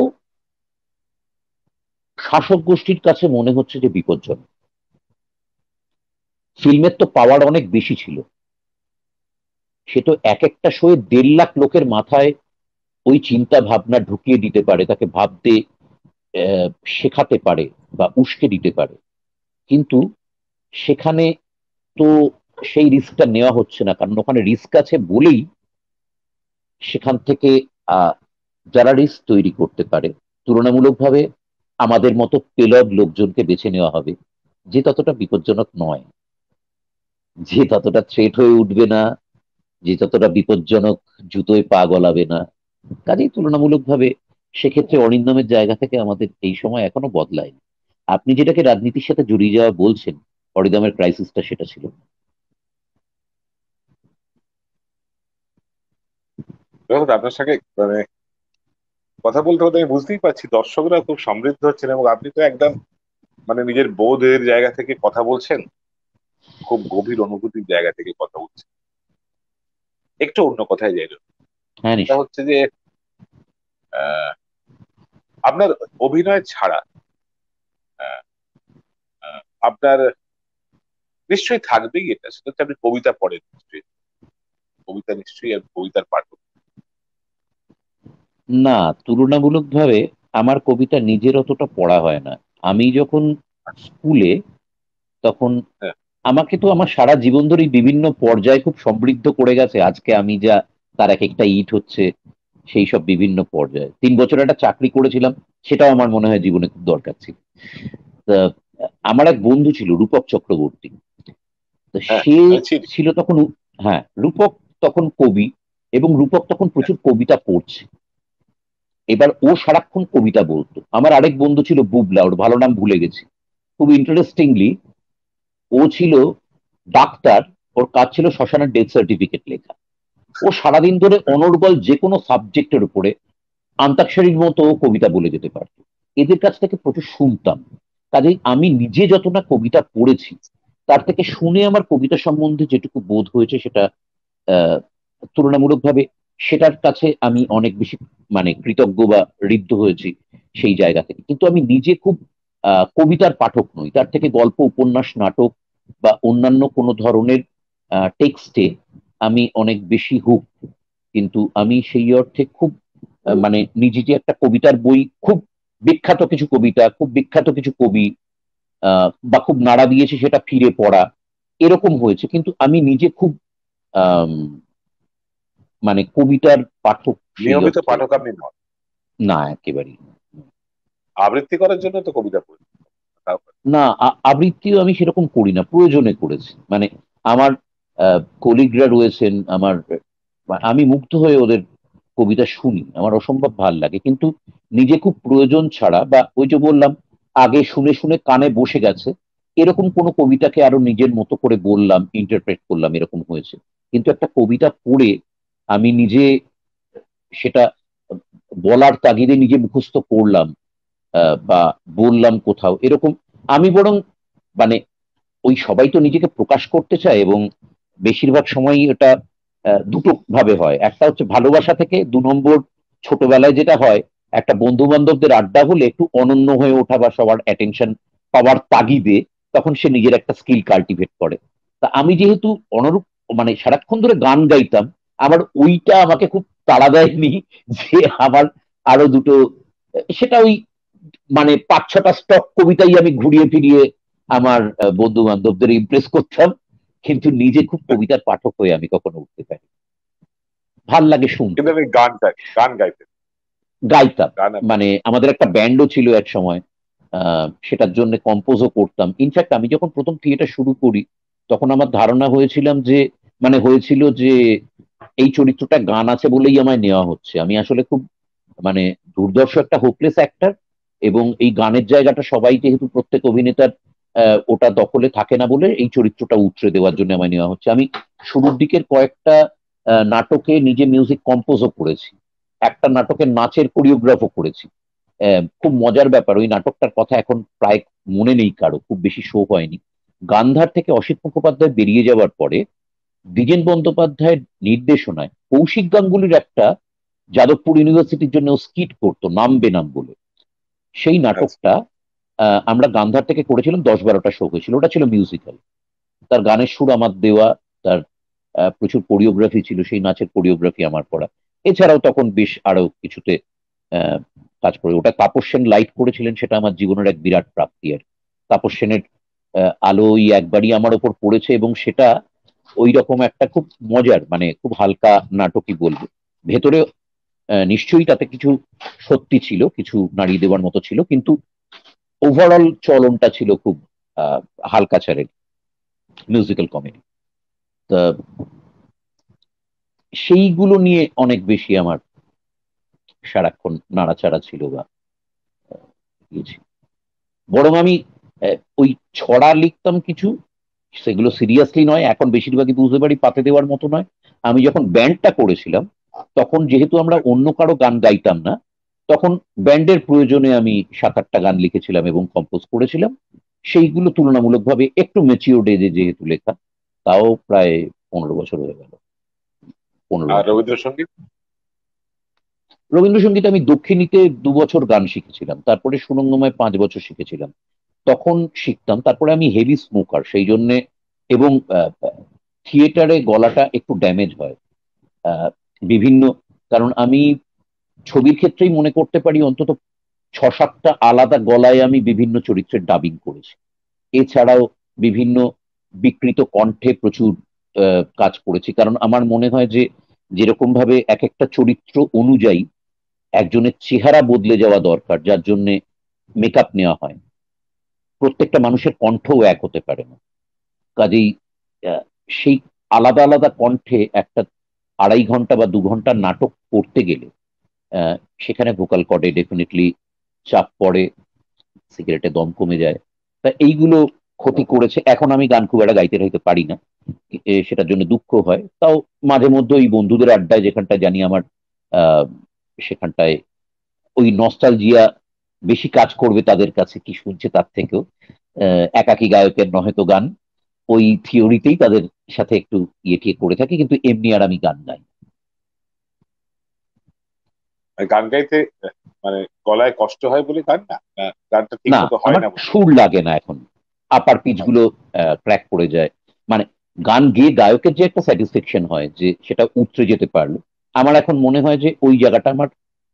শাসক গোষ্ঠীর কাছে মনে হচ্ছে যে বিপজ্জনক। ফিল্মের তো পাওয়ার অনেক বেশি ছিল, সে তো এক একটা শোয়ে 1.5 লাখ লোকের মাথায় ওই চিন্তা ভাবনা ঢুকিয়ে দিতে পারে, তাকে ভাবতে শেখাতে পারে বা উস্কে দিতে পারে। কিন্তু সেখানে তো সেই রিস্কটা নেওয়া হচ্ছে না, কারণ ওখানে রিস্ক আছে বলেই সেখান থেকে আহ যারা রিস্ক তৈরি করতে পারে, তুলনামূলকভাবে আমাদের মতো পেলব লোকজনকে বেছে নেওয়া হবে, যে ততটা বিপজ্জনক নয়, যে ততটা থ্রেট হয়ে উঠবে না, যে ততটা বিপজ্জনক জুতোয় পা গলাবে না। কাজেই তুলনামূলকভাবে সেক্ষেত্রে অরিন্দমের জায়গা থেকে আমাদের এই সময় এখনো বদলায়নি। আপনি যেটাকে রাজনীতির সাথে জড়িয়ে যাওয়া বলছেন, অরিন্দমের ক্রাইসিসটা সেটা ছিল। দেখুন, আপনার সঙ্গে মানে কথা বলতে বলতে আমি বুঝতেই পারছি দর্শকরা খুব সমৃদ্ধ হচ্ছেন, এবং আপনি তো একদম মানে নিজের বোধের জায়গা থেকে কথা বলছেন, খুব গভীর অনুভূতির জায়গা থেকে কথা বলছেন। একটু অন্য কথায় যাই। হ্যাঁ, সেটা নিশ্চয়ই। হচ্ছে যে আহ, আপনার অভিনয় ছাড়া আহ, আহ, আপনার নিশ্চয়ই থাকবেই, এটা সেটা হচ্ছে আপনি কবিতা পড়েন নিশ্চয়ই, কবিতা নিশ্চয়ই, আর কবিতার পাঠক। না, তুলনামূলকভাবে আমার কবিতা নিজের অতটা পড়া হয় না। আমি যখন স্কুলে, তখন হ্যাঁ, আমাকে তো আমার সারা জীবন ধরেই বিভিন্ন পর্যায়ে খুব সমৃদ্ধ করে গেছে, আজকে আমি যা, তার এক একটা ইট হচ্ছে সেই সব বিভিন্ন পর্যায়ে। 3 বছর একটা চাকরি করেছিলাম, সেটাও আমার মনে হয় জীবনে খুব দরকার ছিল। তা আমার এক বন্ধু ছিল রূপক চক্রবর্তী। তো হ্যাঁ, সে আমি চিনি। ছিল তখন হ্যাঁ, রূপক তখন কবি, এবং রূপক তখন প্রচুর কবিতা পড়ছে। এবার ও সারাক্ষণ কবিতা বলতো। আমার আরেক বন্ধু ছিল বুবলা, ওর ভালো নাম ভুলে গেছি। খুব ইন্টারেস্টিংলি ও ছিল ডাক্তার, ওর কাজ ছিল শ্মশানের ডেথ সার্টিফিকেট লেখা। ও সারাদিন ধরে অনর্গল যে কোনো সাবজেক্টের উপরে আন্তাক্ষরীর মতো ও কবিতা বলে যেতে পারতো। এদের কাছ থেকে প্রচুর শুনতাম। কাজেই আমি নিজে যত না কবিতা পড়েছি, তার থেকে শুনে আমার কবিতা সম্বন্ধে যেটুকু বোধ হয়েছে সেটা আহ তুলনামূলকভাবে সেটার কাছে আমি অনেক বেশি মানে কৃতজ্ঞ বা ঋদ্ধ হয়েছি সেই জায়গা থেকে। কিন্তু আমি নিজে খুব কবিতার পাঠক নই, তার থেকে গল্প, উপন্যাস, নাটক বা অন্যান্য কোনো ধরনের টেক্সটে আমি অনেক বেশি হুক। কিন্তু আমি সেই অর্থে খুব মানে নিজে যে একটা কবিতার বই, খুব বিখ্যাত কিছু কবিতা, খুব বিখ্যাত কিছু কবি বা খুব নাড়া দিয়েছে সেটা ফিরে পড়া, এরকম হয়েছে। কিন্তু আমি নিজে খুব আম, মানে কবিতার পাঠক সেই নিয়মিত অর্থে পাঠক আপনি নন। না, একেবারেই না। আবৃত্তি করার জন্য তো কবিতা পড়ি। না, আবৃত্তিও আমি সেরকম করি না, প্রয়োজনে করেছি। মানে আমার কলিগরা রয়েছেন আমার, আমি মুগ্ধ হয়ে ওদের কবিতা শুনি, আমার অসম্ভব ভাল লাগে। কিন্তু নিজে খুব প্রয়োজন ছাড়া, বা ওই যে বললাম আগে শুনে শুনে কানে বসে গেছে, এরকম কোনো কবিতাকে আরো নিজের মতো করে বললাম, ইন্টারপ্রেট করলাম, এরকম হয়েছে। কিন্তু একটা কবিতা পড়ে আমি নিজে সেটা বলার তাগিদে নিজে মুখস্থ করলাম বা বললাম কোথাও, এরকম আমি বরং মানে ওই সবাই তো নিজেকে প্রকাশ করতে চায়, এবং বেশিরভাগ সময়ই এটা দুটো ভাবে হয়। একটা হচ্ছে ভালোবাসা থেকে, 2 নম্বর ছোটবেলায় যেটা হয়, একটা বন্ধু বান্ধবদের আড্ডা হলে একটু অনন্য হয়ে ওঠা বা সবার অ্যাটেনশন পাওয়ার তাগিদে তখন সে নিজের একটা স্কিল কাল্টিভেট করে। তা আমি যেহেতু অনরূপ মানে সারাক্ষণ ধরে গান গাইতাম, আমার ওইটা আমাকে খুব তাড়া দেয়নি যে আমার আরো দুটো, সেটা ওই মানে 5-6টা স্টক কবিতাই আমি ঘুরিয়ে ফিরিয়ে আমার বন্ধু বান্ধবদের ইমপ্রেস করতাম, কিন্তু নিজে খুব কবিতার পাঠক হয়ে আমি কখনো উঠতে পারি। ভাল লাগে শুনতে। কিন্তু আমি গান গাইতেন। গাইতাম, গান মানে আমাদের একটা ব্যান্ডও ছিল এক সময়, সেটার জন্য কম্পোজও করতাম। ইনফ্যাক্ট আমি যখন প্রথম থিয়েটার শুরু করি তখন আমার ধারণা হয়েছিল যে এই চরিত্রটা গান আছে বলেই আমায় নেওয়া হচ্ছে। আমি আসলে খুব মানে দুর্দর্শ একটা হোপলেস অ্যাক্টর, এবং এই গানের জায়গাটা সবাই যেহেতু প্রত্যেক অভিনেতার ওটা দখলে থাকে না বলে এই চরিত্রটা উতরে দেওয়ার জন্য আমায় নেওয়া হচ্ছে। আমি শুরুর দিকের কয়েকটা নাটকে নিজে মিউজিক কম্পোজও করেছি, একটা নাটকের নাচের কোরিওগ্রাফও করেছি। খুব মজার ব্যাপার, ওই নাটকটার কথা এখন প্রায় মনে নেই কারো, খুব বেশি শো হয়নি। গান্ধার থেকে অসিত মুখোপাধ্যায় বেরিয়ে যাওয়ার পরে দ্বিজেন বন্দ্যোপাধ্যায়ের নির্দেশনায় কৌশিক গাঙ্গুলির একটা যাদবপুর ইউনিভার্সিটির জন্য স্কিট করতো নাম বেনাম বলে, সেই আচ্ছা। নাটকটা আমরা গান্ধার থেকে করেছিলাম, 10-12টা শো হয়েছিল, ওটা ছিল মিউজিক্যাল। তার গানের সুর আমার দেওয়া, তার প্রচুর কোরিওগ্রাফি ছিল, সেই নাচের কোরিওগ্রাফি আমার করা। এছাড়াও তখন বেশ আরো কিছুতে আহ, কাজ করে, ওটা তাপস সেন লাইট করেছিলেন, সেটা আমার জীবনের এক বিরাট প্রাপ্তি। আর তাপস সেনের আলো ওই একবারই আমার ওপর পড়েছে, এবং সেটা ওই রকম একটা খুব মজার, মানে খুব হালকা নাটকই বলবো। ভেতরে নিশ্চয়ই তাতে কিছু সত্যি ছিল, কিছু নাড়িয়ে দেওয়ার মতো ছিল, কিন্তু ওভারঅল চলনটা ছিল খুব আহ, হালকা ছাড়ের মিউজিক্যাল কমেডি। তা সেইগুলো নিয়ে অনেক বেশি আমার সারাক্ষণ নাড়াচাড়া ছিল বা ইয়ে ছিল। বরং আমি ওই ছড়া লিখতাম কিছু, সেগুলো সিরিয়াসলি নয়, এখন বেশিরভাগই বুঝতে পারি পাতে দেওয়ার মতো নয়। আমি যখন ব্যান্ডটা করেছিলাম তখন যেহেতু আমরা অন্য কারো গান গাইতাম না, তখন ব্যান্ডের প্রয়োজনে আমি 7-8টা গান লিখেছিলাম এবং কম্পোজ করেছিলাম। সেইগুলো তুলনামূলকভাবে একটু ম্যাচিওর্ড এজে যেহেতু লেখা, তাও প্রায় 15 বছর হয়ে গেল, 15 আর বছর। রবীন্দ্রসঙ্গীত? রবীন্দ্রসঙ্গীত আমি দক্ষিণীতে 2 বছর গান শিখেছিলাম, তারপরে সুরঙ্গমায় 5 বছর শিখেছিলাম। তখন শিখতাম, তারপরে আমি হেভি স্মোকার সেই জন্যে, এবং থিয়েটারে গলাটা একটু ড্যামেজ হয় আহ, বিভিন্ন, কারণ আমি ছবির ক্ষেত্রেই মনে করতে পারি অন্তত 6-7টা আলাদা গলায় আমি বিভিন্ন চরিত্রের ডাবিং করেছি। এছাড়াও বিভিন্ন বিকৃত কণ্ঠে প্রচুর কাজ করেছি, কারণ আমার মনে হয় যে যেরকম ভাবে এক একটা চরিত্র অনুযায়ী একজনের চেহারা বদলে যাওয়া দরকার, যার জন্য মেকআপ নেওয়া হয়, প্রত্যেকটা মানুষের কণ্ঠও এক হতে পারে না। কাজেই আহ, সেই আলাদা আলাদা কণ্ঠে একটা 2.5 ঘন্টা বা 2 ঘন্টার নাটক করতে গেলে আহ, সেখানে ভোকাল কর্ডে ডেফিনেটলি চাপ পড়ে, সিগারেটে দম কমে যায়। তা এইগুলো ক্ষতি করেছে। এখন আমি গান খুব একটা গাইতে রাইতে পারি না, সেটার জন্য দুঃখ হয়। তাও মাঝে মধ্যে ওই বন্ধুদের আড্ডায় যেখানটা জানি আমার আহ সেখানটায় ওই নস্টালজিয়া বেশি কাজ করবে তাদের কাছে, কি শুনছে তার থেকেও একাকী গায়কের নহেতো গান, ওই থিওরিতেই তাদের সাথে একটু ইয়ে টিয়ে করে থাকি, কিন্তু এমনি আর আমি গান গাই না। মানে গান গাইতে মানে গলায় কষ্ট হয় বলে গান না, না গানটা ঠিক না, মতো হয় আমার না বলে? সুর লাগে না এখন, আপার পিচ গুলো ক্র্যাক করে যায়। মানে গান গেয়ে গায়কের যে একটা স্যাটিসফ্যাকশন হয় যে সেটা উতরে যেতে পারলো, আমার এখন মনে হয় যে ওই জায়গাটা আমার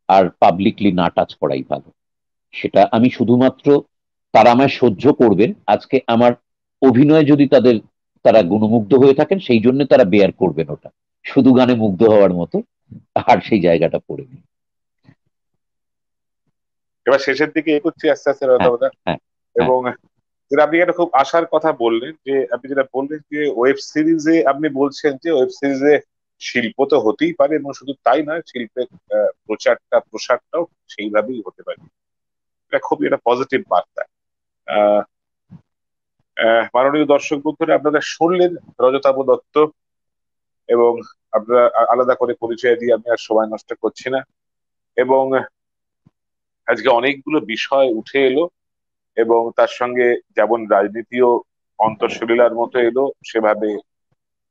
আর পাবলিকলি না টাচ করাই ভালো। সেটা আমি শুধুমাত্র তারা আমায় সহ্য করবেন, আজকে আমার অভিনয় যদি তারা গুণমুগ্ধ হয়ে থাকেন সেই জন্য তারা বেয়ার করবেন ওটা, শুধু গানে মুগ্ধ হওয়ার মতো, আর সেই জায়গাটা পড়ে নেই। এবার শেষের দিকে এগোচ্ছি আস্তে আস্তে হ্যাঁ, রতবাদা। হ্যাঁ, হ্যাঁ, এবং যেটা আপনি একটা খুব আশার কথা বললেন, যে আপনি যেটা বললেন যে ওয়েব সিরিজে আপনি বলছেন যে ওয়েব সিরিজে শিল্প তো হতেই পারে, এবং শুধু তাই নয়, শিল্পের প্রসারটাও সেইভাবেই হতে পারে। এটা খুবই একটা পজিটিভ বার্তা। আহ মাননীয় দর্শক বন্ধুরা, আপনারা শুনলেন রজতাভ দত্ত, এবং আপনারা আলাদা করে পরিচয় দিয়ে আমি আর সময় নষ্ট করছি না। এবং আজকে অনেকগুলো বিষয় উঠে এলো, এবং তার সঙ্গে যেমন রাজনীতিও অন্তঃসলীলার মতো এলো, সেভাবে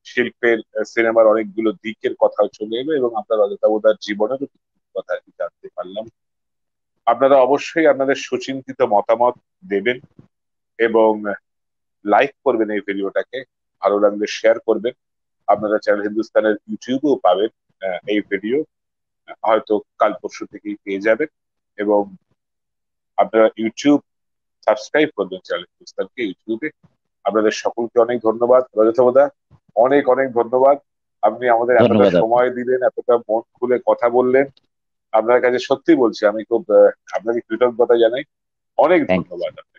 শিল্পের সিনেমার অনেকগুলো দিকের কথা চলে এলো, এবং আমরা রজতাভদার জীবনেরও কিছু কথা আর কি জানতে পারলাম। আপনারা অবশ্যই আপনাদের সুচিন্তিত মতামত দেবেন, এবং লাইক করবেন এই ভিডিওটাকে, ভালো লাগলে শেয়ার করবেন। আপনারা চ্যানেল হিন্দুস্তানের ইউটিউবেও পাবেন এই ভিডিও, হয়তো কাল পরশু থেকেই পেয়ে যাবেন। এবং আপনারা ইউটিউব সাবস্ক্রাইব করবেন চ্যানেল হিন্দুস্তানকে ইউটিউবে। আপনাদের সকলকে অনেক ধন্যবাদ। রজতবদা, অনেক অনেক ধন্যবাদ। আপনি আমাদের এতটা ধন্যবাদ আপনাকে। সময় দিলেন, এতটা মন খুলে কথা বললেন। আপনার কাছে সত্যি বলছি, আমি খুব আপনাকে কৃতজ্ঞতা জানাই। অনেক থ্যাংক ধন্যবাদ আপনাকে।